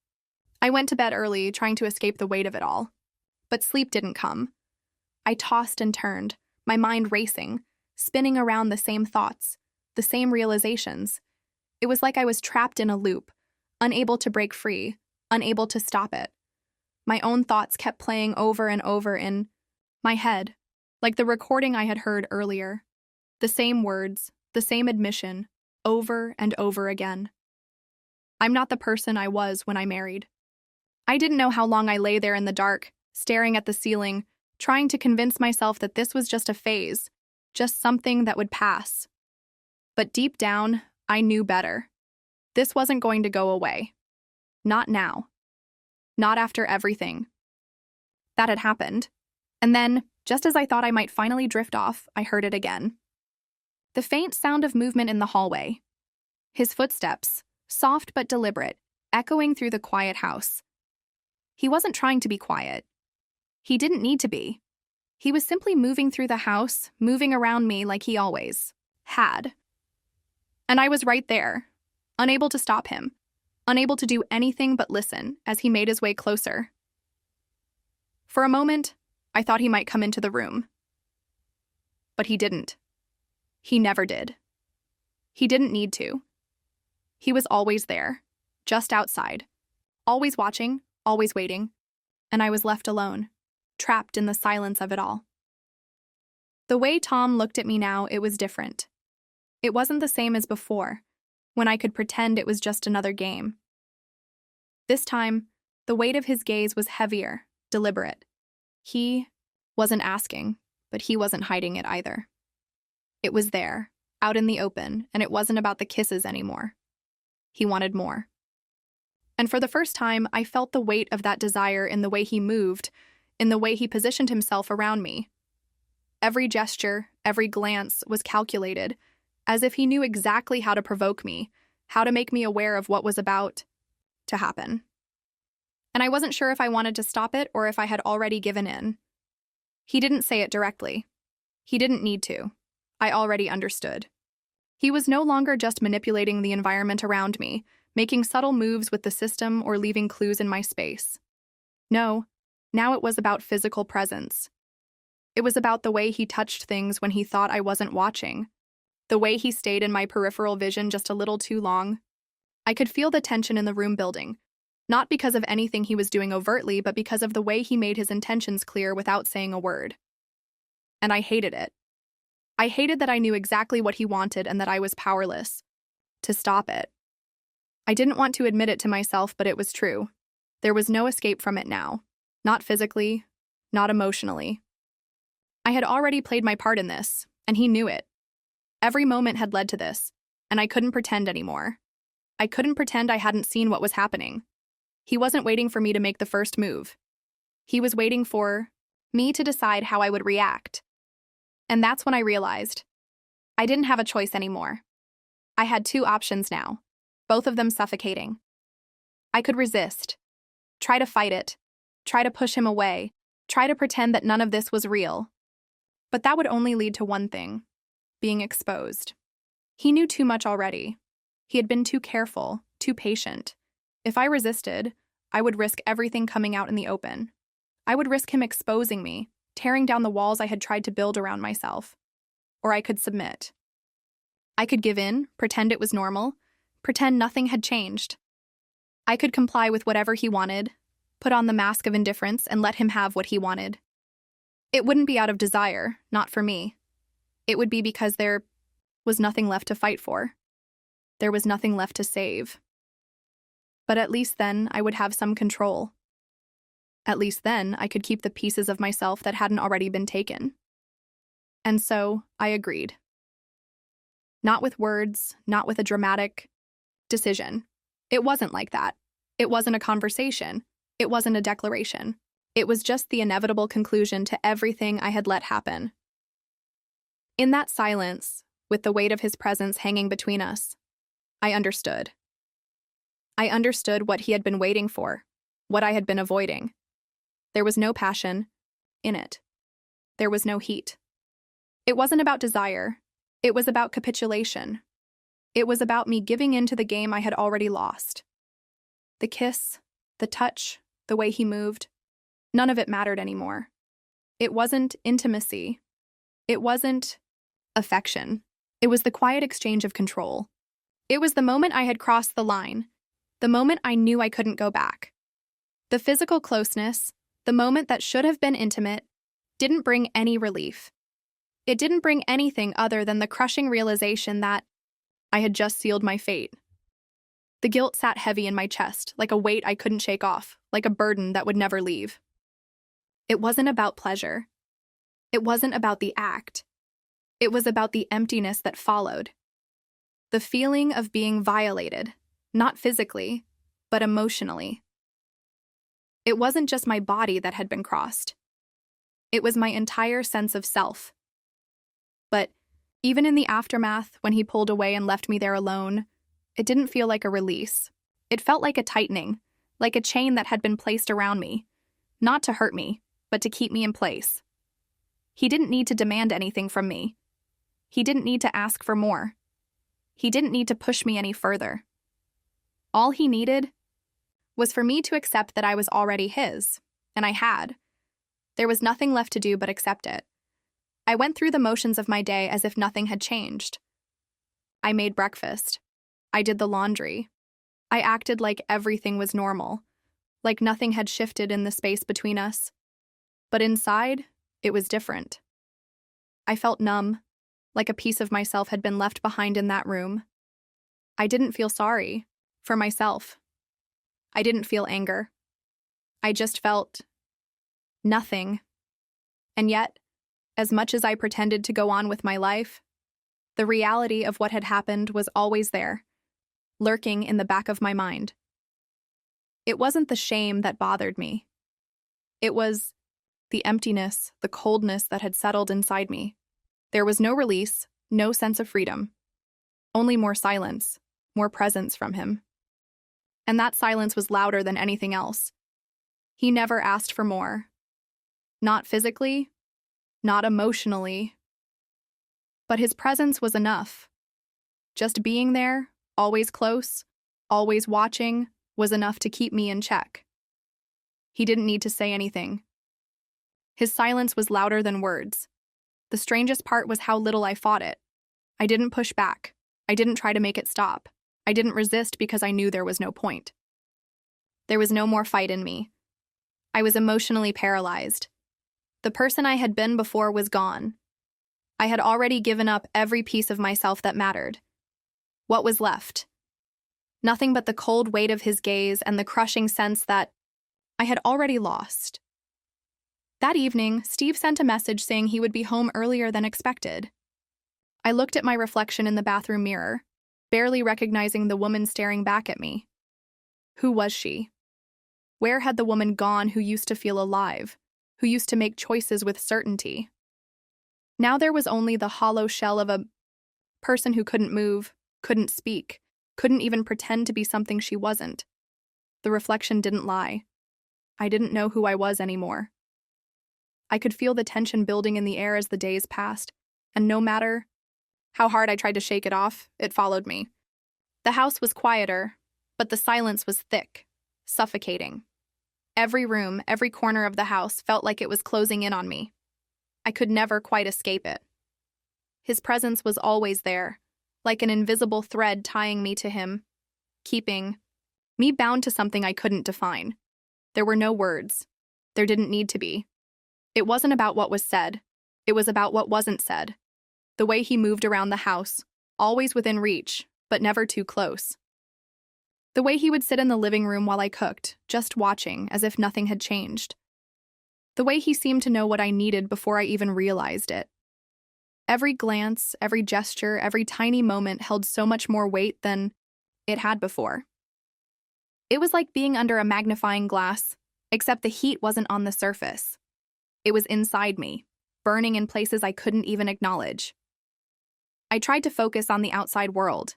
I went to bed early, trying to escape the weight of it all. But sleep didn't come. I tossed and turned, my mind racing, spinning around the same thoughts, the same realizations. It was like I was trapped in a loop, unable to break free, unable to stop it. My own thoughts kept playing over and over in my head, like the recording I had heard earlier. The same words, the same admission, over and over again. I'm not the person I was when I married. I didn't know how long I lay there in the dark, staring at the ceiling, trying to convince myself that this was just a phase, just something that would pass. But deep down, I knew better. This wasn't going to go away. Not now. Not after everything that had happened. And then, just as I thought I might finally drift off, I heard it again. The faint sound of movement in the hallway. His footsteps, soft but deliberate, echoing through the quiet house. He wasn't trying to be quiet. He didn't need to be. He was simply moving through the house, moving around me like he always had. And I was right there, unable to stop him, unable to do anything but listen as he made his way closer. For a moment, I thought he might come into the room. But he didn't. He never did. He didn't need to. He was always there, just outside, always watching, always waiting, and I was left alone, trapped in the silence of it all. The way Tom looked at me now, it was different. It wasn't the same as before, when I could pretend it was just another game. This time, the weight of his gaze was heavier, deliberate. He wasn't asking, but he wasn't hiding it either. It was there, out in the open, and it wasn't about the kisses anymore. He wanted more. And for the first time, I felt the weight of that desire in the way he moved, in the way he positioned himself around me. Every gesture, every glance was calculated, as if he knew exactly how to provoke me, how to make me aware of what was about to happen. And I wasn't sure if I wanted to stop it or if I had already given in. He didn't say it directly. He didn't need to. I already understood. He was no longer just manipulating the environment around me, making subtle moves with the system or leaving clues in my space. No, now it was about physical presence. It was about the way he touched things when he thought I wasn't watching, the way he stayed in my peripheral vision just a little too long. I could feel the tension in the room building, not because of anything he was doing overtly, but because of the way he made his intentions clear without saying a word. And I hated it. I hated that I knew exactly what he wanted and that I was powerless to stop it. I didn't want to admit it to myself, but it was true. There was no escape from it now. Not physically, not emotionally. I had already played my part in this, and he knew it. Every moment had led to this, and I couldn't pretend anymore. I couldn't pretend I hadn't seen what was happening. He wasn't waiting for me to make the first move. He was waiting for me to decide how I would react. And that's when I realized I didn't have a choice anymore. I had two options now, both of them suffocating. I could resist, try to fight it, try to push him away, try to pretend that none of this was real. But that would only lead to one thing: being exposed. He knew too much already. He had been too careful, too patient. If I resisted, I would risk everything coming out in the open. I would risk him exposing me, tearing down the walls I had tried to build around myself. Or I could submit. I could give in, pretend it was normal, pretend nothing had changed. I could comply with whatever he wanted, put on the mask of indifference, and let him have what he wanted. It wouldn't be out of desire, not for me. It would be because there was nothing left to fight for. There was nothing left to save. But at least then I would have some control. At least then I could keep the pieces of myself that hadn't already been taken. And so I agreed. Not with words, not with a dramatic decision. It wasn't like that. It wasn't a conversation. It wasn't a declaration. It was just the inevitable conclusion to everything I had let happen. In that silence, with the weight of his presence hanging between us, I understood. I understood what he had been waiting for, what I had been avoiding. There was no passion in it. There was no heat. It wasn't about desire. It was about capitulation. It was about me giving in to the game I had already lost. The kiss, the touch, the way he moved, none of it mattered anymore. It wasn't intimacy. It wasn't affection. It was the quiet exchange of control. It was the moment I had crossed the line, the moment I knew I couldn't go back. The physical closeness, the moment that should have been intimate, didn't bring any relief. It didn't bring anything other than the crushing realization that I had just sealed my fate. The guilt sat heavy in my chest, like a weight I couldn't shake off, like a burden that would never leave. It wasn't about pleasure. It wasn't about the act. It was about the emptiness that followed. The feeling of being violated, not physically, but emotionally. It wasn't just my body that had been crossed. It was my entire sense of self. But even in the aftermath, when he pulled away and left me there alone, it didn't feel like a release. It felt like a tightening, like a chain that had been placed around me, not to hurt me, but to keep me in place. He didn't need to demand anything from me. He didn't need to ask for more. He didn't need to push me any further. All he needed was for me to accept that I was already his, and I had. There was nothing left to do but accept it. I went through the motions of my day as if nothing had changed. I made breakfast. I did the laundry. I acted like everything was normal, like nothing had shifted in the space between us. But inside, it was different. I felt numb, like a piece of myself had been left behind in that room. I didn't feel sorry for myself. I didn't feel anger. I just felt nothing. And yet, as much as I pretended to go on with my life, the reality of what had happened was always there, lurking in the back of my mind. It wasn't the shame that bothered me. It was the emptiness, the coldness that had settled inside me. There was no release, no sense of freedom. Only more silence, more presence from him. And that silence was louder than anything else. He never asked for more. Not physically, not emotionally. But his presence was enough. Just being there, always close, always watching, was enough to keep me in check. He didn't need to say anything. His silence was louder than words. The strangest part was how little I fought it. I didn't push back. I didn't try to make it stop. I didn't resist because I knew there was no point. There was no more fight in me. I was emotionally paralyzed. The person I had been before was gone. I had already given up every piece of myself that mattered. What was left? Nothing but the cold weight of his gaze and the crushing sense that I had already lost. That evening, Steve sent a message saying he would be home earlier than expected. I looked at my reflection in the bathroom mirror, barely recognizing the woman staring back at me. Who was she? Where had the woman gone who used to feel alive, who used to make choices with certainty? Now there was only the hollow shell of a person who couldn't move, couldn't speak, couldn't even pretend to be something she wasn't. The reflection didn't lie. I didn't know who I was anymore. I could feel the tension building in the air as the days passed, and no matter how hard I tried to shake it off, it followed me. The house was quieter, but the silence was thick, suffocating. Every room, every corner of the house felt like it was closing in on me. I could never quite escape it. His presence was always there, like an invisible thread tying me to him, keeping me bound to something I couldn't define. There were no words. There didn't need to be. It wasn't about what was said. It was about what wasn't said. The way he moved around the house, always within reach, but never too close. The way he would sit in the living room while I cooked, just watching, as if nothing had changed. The way he seemed to know what I needed before I even realized it. Every glance, every gesture, every tiny moment held so much more weight than it had before. It was like being under a magnifying glass, except the heat wasn't on the surface. It was inside me, burning in places I couldn't even acknowledge. I tried to focus on the outside world.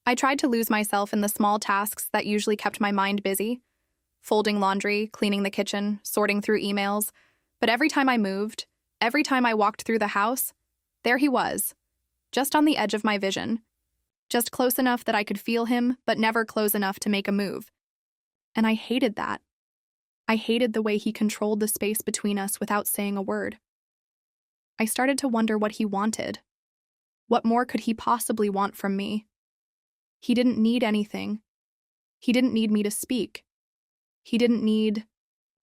I tried to lose myself in the small tasks that usually kept my mind busy, folding laundry, cleaning the kitchen, sorting through emails, but every time I moved, every time I walked through the house, there he was, just on the edge of my vision, just close enough that I could feel him, but never close enough to make a move. And I hated that. I hated the way he controlled the space between us without saying a word. I started to wonder what he wanted. What more could he possibly want from me? He didn't need anything. He didn't need me to speak. He didn't need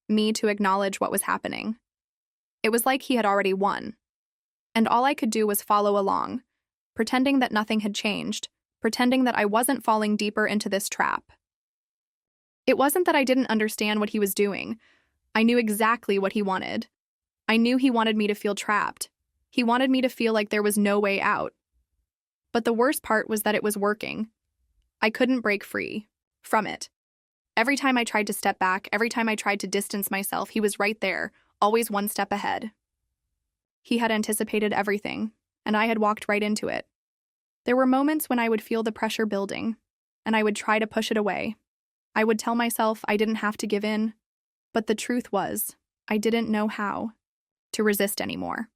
me to acknowledge what was happening. It was like he had already won. And all I could do was follow along, pretending that nothing had changed, pretending that I wasn't falling deeper into this trap. It wasn't that I didn't understand what he was doing. I knew exactly what he wanted. I knew he wanted me to feel trapped. He wanted me to feel like there was no way out. But the worst part was that it was working. I couldn't break free from it. Every time I tried to step back, every time I tried to distance myself, he was right there, always one step ahead. He had anticipated everything, and I had walked right into it. There were moments when I would feel the pressure building, and I would try to push it away. I would tell myself I didn't have to give in, but the truth was, I didn't know how to resist anymore.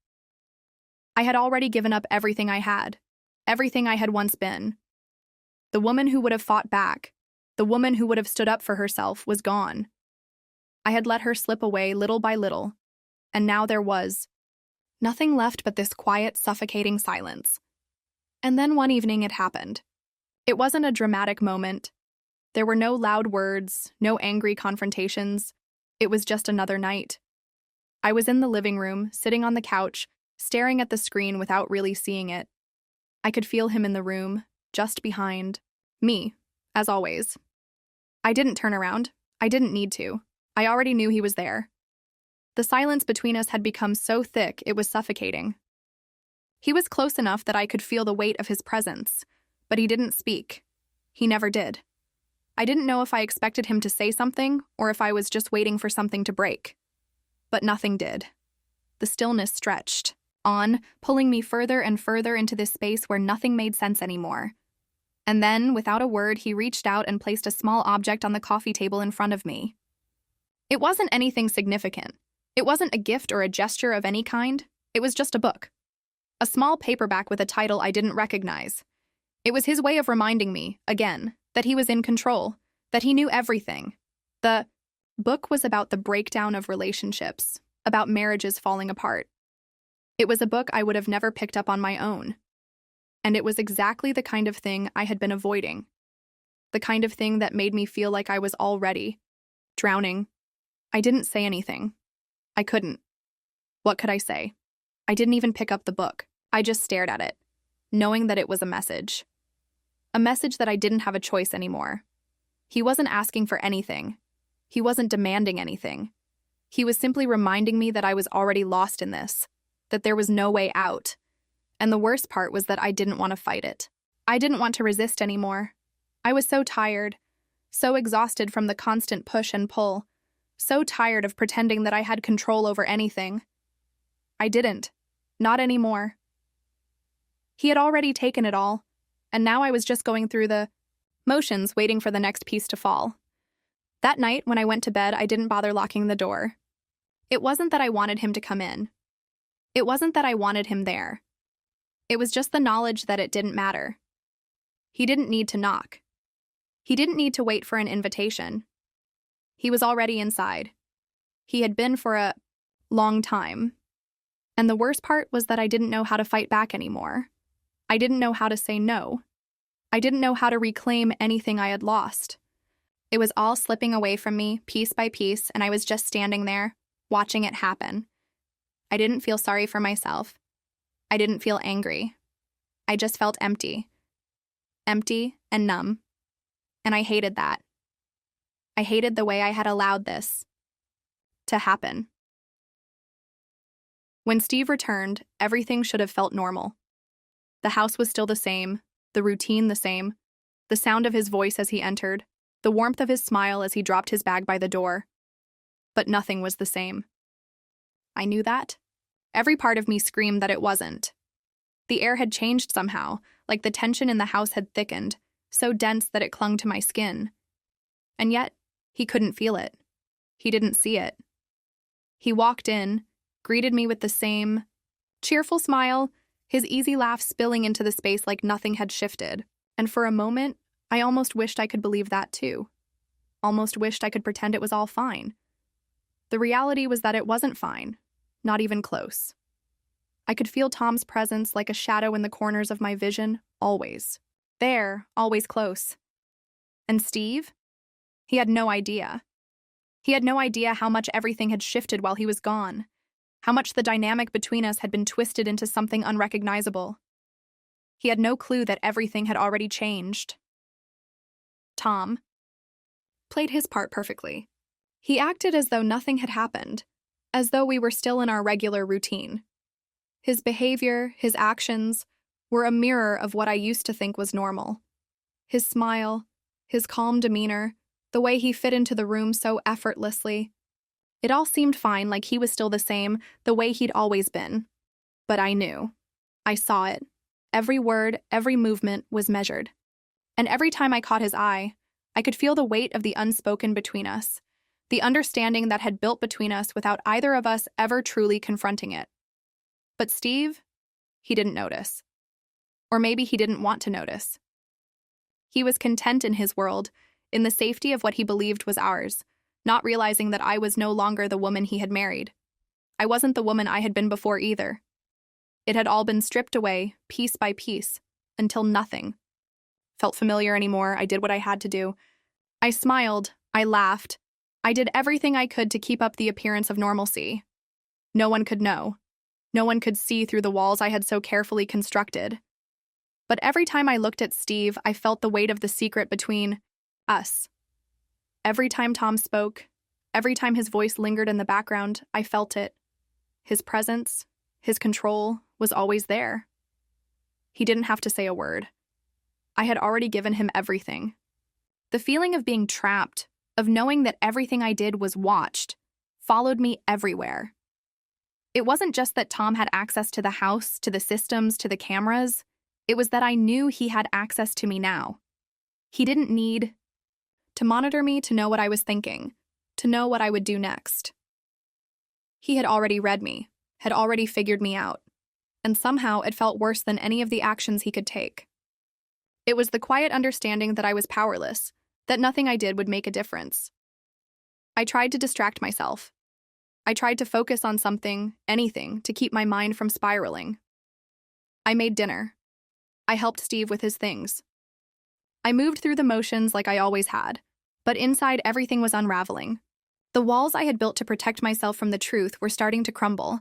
I had already given up everything I had, everything I had once been. The woman who would have fought back, the woman who would have stood up for herself, was gone. I had let her slip away little by little, and now there was nothing left but this quiet, suffocating silence. And then one evening it happened. It wasn't a dramatic moment. There were no loud words, no angry confrontations. It was just another night. I was in the living room, sitting on the couch, staring at the screen without really seeing it. I could feel him in the room, just behind me, as always. I didn't turn around. I didn't need to. I already knew he was there. The silence between us had become so thick it was suffocating. He was close enough that I could feel the weight of his presence, but he didn't speak. He never did. I didn't know if I expected him to say something or if I was just waiting for something to break. But nothing did. The stillness stretched on, pulling me further and further into this space where nothing made sense anymore. And then, without a word, he reached out and placed a small object on the coffee table in front of me. It wasn't anything significant. It wasn't a gift or a gesture of any kind. It was just a book. A small paperback with a title I didn't recognize. It was his way of reminding me, again, that he was in control, that he knew everything. The book was about the breakdown of relationships, about marriages falling apart. It was a book I would have never picked up on my own. And it was exactly the kind of thing I had been avoiding. The kind of thing that made me feel like I was already drowning. I didn't say anything. I couldn't. What could I say? I didn't even pick up the book. I just stared at it, knowing that it was a message. A message that I didn't have a choice anymore. He wasn't asking for anything. He wasn't demanding anything. He was simply reminding me that I was already lost in this, that there was no way out. And the worst part was that I didn't want to fight it. I didn't want to resist anymore. I was so tired, so exhausted from the constant push and pull, so tired of pretending that I had control over anything. I didn't. Not anymore. He had already taken it all, and now I was just going through the motions waiting for the next piece to fall. That night, when I went to bed, I didn't bother locking the door. It wasn't that I wanted him to come in. It wasn't that I wanted him there. It was just the knowledge that it didn't matter. He didn't need to knock. He didn't need to wait for an invitation. He was already inside. He had been for a long time. And the worst part was that I didn't know how to fight back anymore. I didn't know how to say no. I didn't know how to reclaim anything I had lost. It was all slipping away from me, piece by piece, and I was just standing there, watching it happen. I didn't feel sorry for myself. I didn't feel angry. I just felt empty. Empty and numb. And I hated that. I hated the way I had allowed this to happen. When Steve returned, everything should have felt normal. The house was still the same, the routine the same, the sound of his voice as he entered, the warmth of his smile as he dropped his bag by the door. But nothing was the same. I knew that. Every part of me screamed that it wasn't. The air had changed somehow, like the tension in the house had thickened, so dense that it clung to my skin. And yet, he couldn't feel it. He didn't see it. He walked in, greeted me with the same cheerful smile, his easy laugh spilling into the space like nothing had shifted. And for a moment, I almost wished I could believe that too. Almost wished I could pretend it was all fine. The reality was that it wasn't fine, not even close. I could feel Tom's presence like a shadow in the corners of my vision, always. There, always close. And Steve? He had no idea. He had no idea how much everything had shifted while he was gone, how much the dynamic between us had been twisted into something unrecognizable. He had no clue that everything had already changed. Tom played his part perfectly. He acted as though nothing had happened, as though we were still in our regular routine. His behavior, his actions, were a mirror of what I used to think was normal. His smile, his calm demeanor, the way he fit into the room so effortlessly. It all seemed fine, like he was still the same, the way he'd always been. But I knew. I saw it. Every word, every movement was measured. And every time I caught his eye, I could feel the weight of the unspoken between us, the understanding that had built between us without either of us ever truly confronting it. But Steve, he didn't notice. Or maybe he didn't want to notice. He was content in his world, in the safety of what he believed was ours, not realizing that I was no longer the woman he had married. I wasn't the woman I had been before either. It had all been stripped away, piece by piece, until nothing felt familiar anymore. I did what I had to do. I smiled, I laughed, I did everything I could to keep up the appearance of normalcy. No one could know. No one could see through the walls I had so carefully constructed. But every time I looked at Steve, I felt the weight of the secret between us. Every time Tom spoke, every time his voice lingered in the background, I felt it. His presence, his control, was always there. He didn't have to say a word. I had already given him everything. The feeling of being trapped, of knowing that everything I did was watched, followed me everywhere. It wasn't just that Tom had access to the house, to the systems, to the cameras. It was that I knew he had access to me now. He didn't need to monitor me to know what I was thinking, to know what I would do next. He had already read me, had already figured me out, and somehow it felt worse than any of the actions he could take. It was the quiet understanding that I was powerless, that nothing I did would make a difference. I tried to distract myself. I tried to focus on something, anything, to keep my mind from spiraling. I made dinner. I helped Steve with his things. I moved through the motions like I always had, but inside everything was unraveling. The walls I had built to protect myself from the truth were starting to crumble.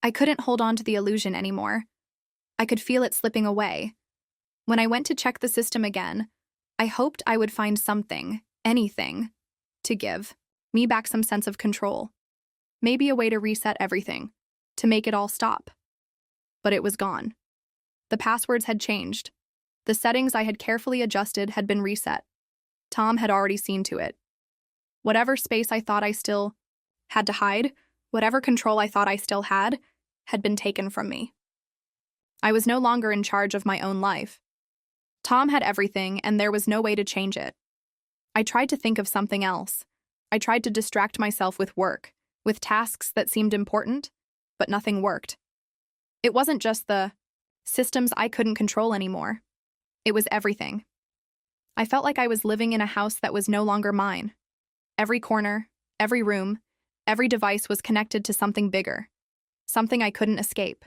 I couldn't hold on to the illusion anymore. I could feel it slipping away. When I went to check the system again, I hoped I would find something, anything, to give me back some sense of control. Maybe a way to reset everything, to make it all stop. But it was gone. The passwords had changed. The settings I had carefully adjusted had been reset. Tom had already seen to it. Whatever space I thought I still had to hide, whatever control I thought I still had been taken from me. I was no longer in charge of my own life. Tom had everything, and there was no way to change it. I tried to think of something else. I tried to distract myself with work, with tasks that seemed important, but nothing worked. It wasn't just the systems I couldn't control anymore. It was everything. I felt like I was living in a house that was no longer mine. Every corner, every room, every device was connected to something bigger, something I couldn't escape.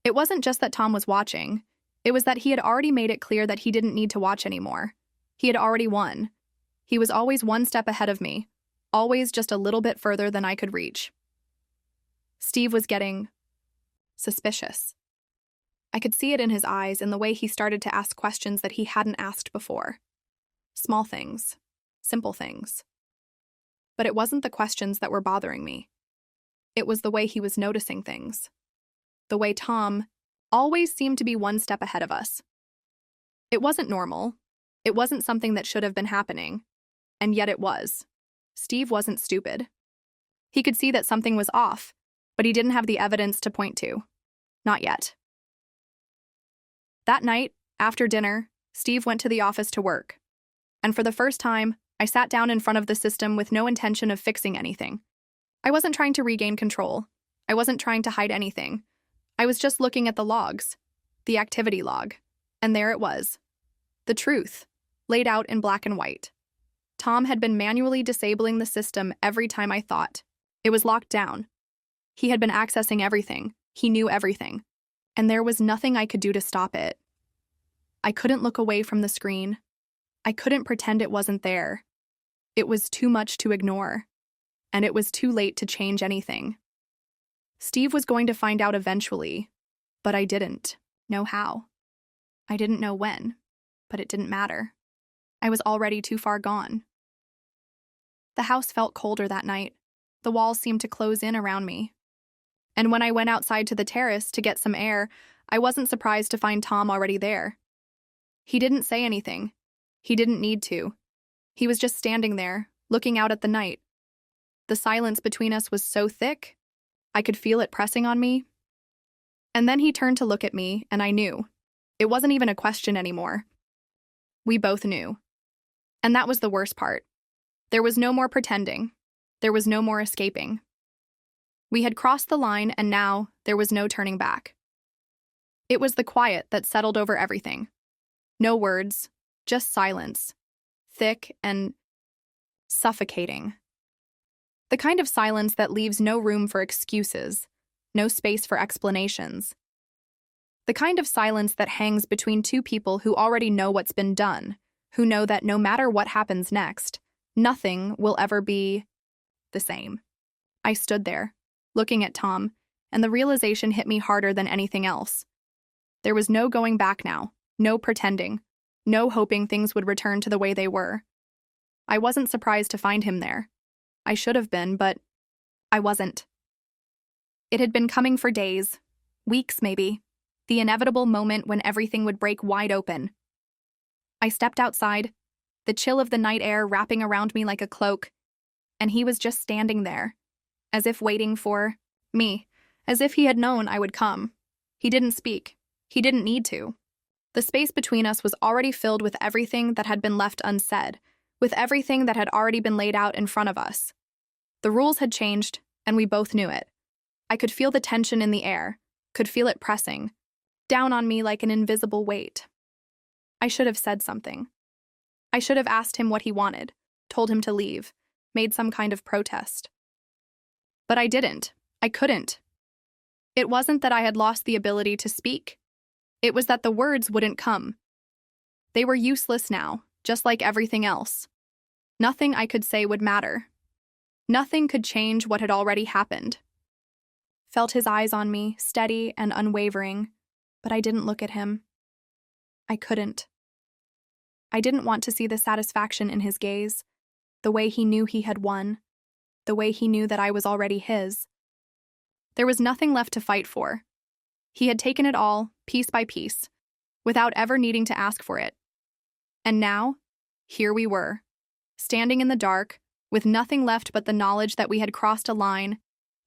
It wasn't just that Tom was watching. It was that he had already made it clear that he didn't need to watch anymore. He had already won. He was always one step ahead of me, always just a little bit further than I could reach. Steve was getting suspicious. I could see it in his eyes, in the way he started to ask questions that he hadn't asked before. Small things, simple things. But it wasn't the questions that were bothering me. It was the way he was noticing things. The way Tom always seemed to be one step ahead of us. It wasn't normal. It wasn't something that should have been happening. And yet it was. Steve wasn't stupid. He could see that something was off, but he didn't have the evidence to point to. Not yet. That night, after dinner, Steve went to the office to work. And for the first time, I sat down in front of the system with no intention of fixing anything. I wasn't trying to regain control. I wasn't trying to hide anything. I was just looking at the logs, the activity log, and there it was. The truth, laid out in black and white. Tom had been manually disabling the system every time I thought. It was locked down. He had been accessing everything. He knew everything. And there was nothing I could do to stop it. I couldn't look away from the screen. I couldn't pretend it wasn't there. It was too much to ignore. And it was too late to change anything. Steve was going to find out eventually, but I didn't know how. I didn't know when, but it didn't matter. I was already too far gone. The house felt colder that night. The walls seemed to close in around me. And when I went outside to the terrace to get some air, I wasn't surprised to find Tom already there. He didn't say anything. He didn't need to. He was just standing there, looking out at the night. The silence between us was so thick, I could feel it pressing on me. And then he turned to look at me, and I knew. It wasn't even a question anymore. We both knew. And that was the worst part. There was no more pretending. There was no more escaping. We had crossed the line, and now there was no turning back. It was the quiet that settled over everything. No words, just silence. Thick and suffocating. The kind of silence that leaves no room for excuses, no space for explanations. The kind of silence that hangs between two people who already know what's been done, who know that no matter what happens next, nothing will ever be the same. I stood there, looking at Tom, and the realization hit me harder than anything else. There was no going back now, no pretending, no hoping things would return to the way they were. I wasn't surprised to find him there. I should have been, but I wasn't. It had been coming for days, weeks maybe, the inevitable moment when everything would break wide open. I stepped outside, the chill of the night air wrapping around me like a cloak, and he was just standing there, as if waiting for me, as if he had known I would come. He didn't speak. He didn't need to. The space between us was already filled with everything that had been left unsaid, with everything that had already been laid out in front of us. The rules had changed, and we both knew it. I could feel the tension in the air, could feel it pressing, down on me like an invisible weight. I I should have said something. I should have asked him what he wanted, told him to leave, made some kind of protest. But I didn't. I couldn't. It wasn't that I had lost the ability to speak. It was that the words wouldn't come. They were useless now, just like everything else. Nothing I could say would matter. Nothing could change what had already happened. Felt his eyes on me, steady and unwavering, but I didn't look at him. I couldn't. I didn't want to see the satisfaction in his gaze, the way he knew he had won, the way he knew that I was already his. There was nothing left to fight for. He had taken it all, piece by piece, without ever needing to ask for it. And now, here we were, standing in the dark, with nothing left but the knowledge that we had crossed a line,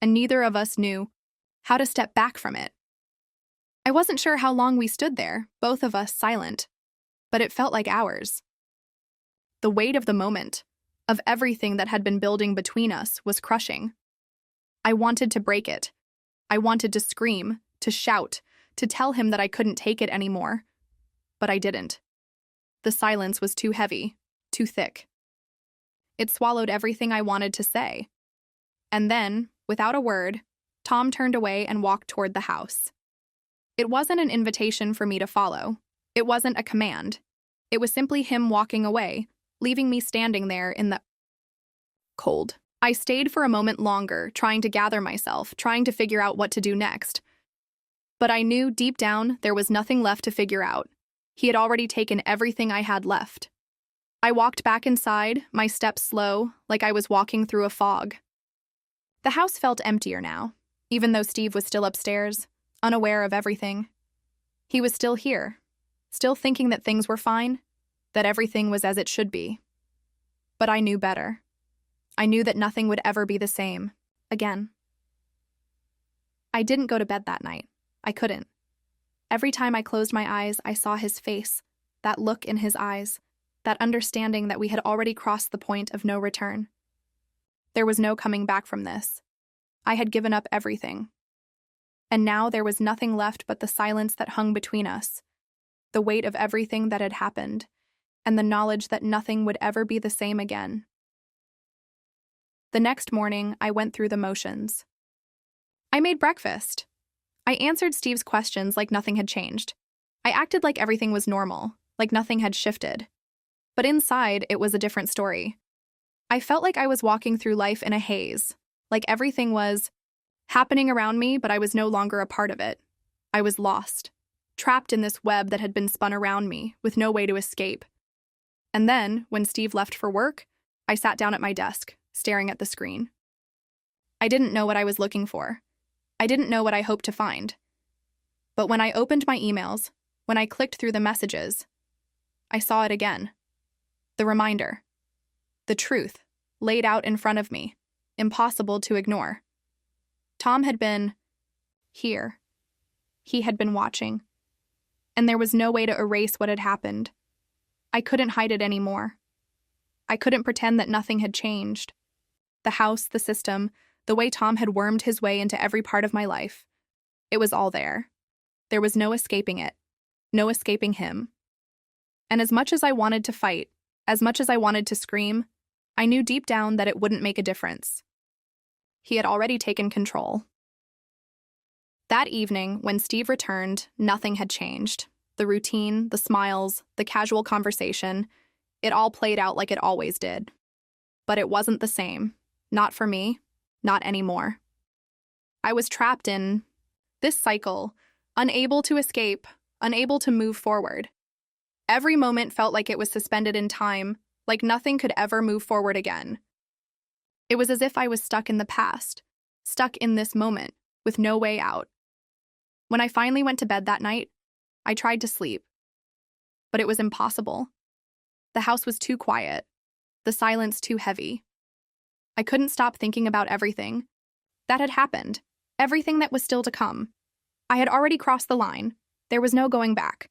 and neither of us knew how to step back from it. I wasn't sure how long we stood there, both of us silent, but it felt like hours. The weight of the moment, of everything that had been building between us, was crushing. I wanted to break it. I wanted to scream, to shout, to tell him that I couldn't take it anymore. But I didn't. The silence was too heavy, too thick. It swallowed everything I wanted to say. And then, without a word, Tom turned away and walked toward the house. It wasn't an invitation for me to follow. It wasn't a command. It was simply him walking away, leaving me standing there in the cold. I stayed for a moment longer, trying to gather myself, trying to figure out what to do next. But I knew deep down there was nothing left to figure out. He had already taken everything I had left. I walked back inside, my steps slow, like I was walking through a fog. The house felt emptier now, even though Steve was still upstairs, unaware of everything. He was still here, still thinking that things were fine, that everything was as it should be. But I knew better. I knew that nothing would ever be the same, again. I didn't go to bed that night. I couldn't. Every time I closed my eyes, I saw his face, that look in his eyes, that understanding that we had already crossed the point of no return. There was no coming back from this. I had given up everything. And now there was nothing left but the silence that hung between us, the weight of everything that had happened, and the knowledge that nothing would ever be the same again. The next morning, I went through the motions. I made breakfast. I answered Steve's questions like nothing had changed. I acted like everything was normal, like nothing had shifted. But inside, it was a different story. I felt like I was walking through life in a haze, like everything was happening around me, but I was no longer a part of it. I was lost, trapped in this web that had been spun around me, with no way to escape. And then, when Steve left for work, I sat down at my desk, staring at the screen. I didn't know what I was looking for. I didn't know what I hoped to find. But when I opened my emails, when I clicked through the messages, I saw it again. The reminder. The truth, laid out in front of me, impossible to ignore. Tom had been here. He had been watching. And there was no way to erase what had happened. I couldn't hide it anymore. I couldn't pretend that nothing had changed. The house, the system, the way Tom had wormed his way into every part of my life. It was all there. There was no escaping it. No escaping him. And as much as I wanted to fight, as much as I wanted to scream, I knew deep down that it wouldn't make a difference. He had already taken control. That evening, when Steve returned, nothing had changed. The routine, the smiles, the casual conversation, it all played out like it always did. But it wasn't the same. Not for me. Not anymore. I was trapped in this cycle, unable to escape, unable to move forward. Every moment felt like it was suspended in time, like nothing could ever move forward again. It was as if I was stuck in the past, stuck in this moment, with no way out. When I finally went to bed that night, I tried to sleep. But it was impossible. The house was too quiet, the silence too heavy. I couldn't stop thinking about everything that had happened, everything that was still to come. I had already crossed the line. There was no going back.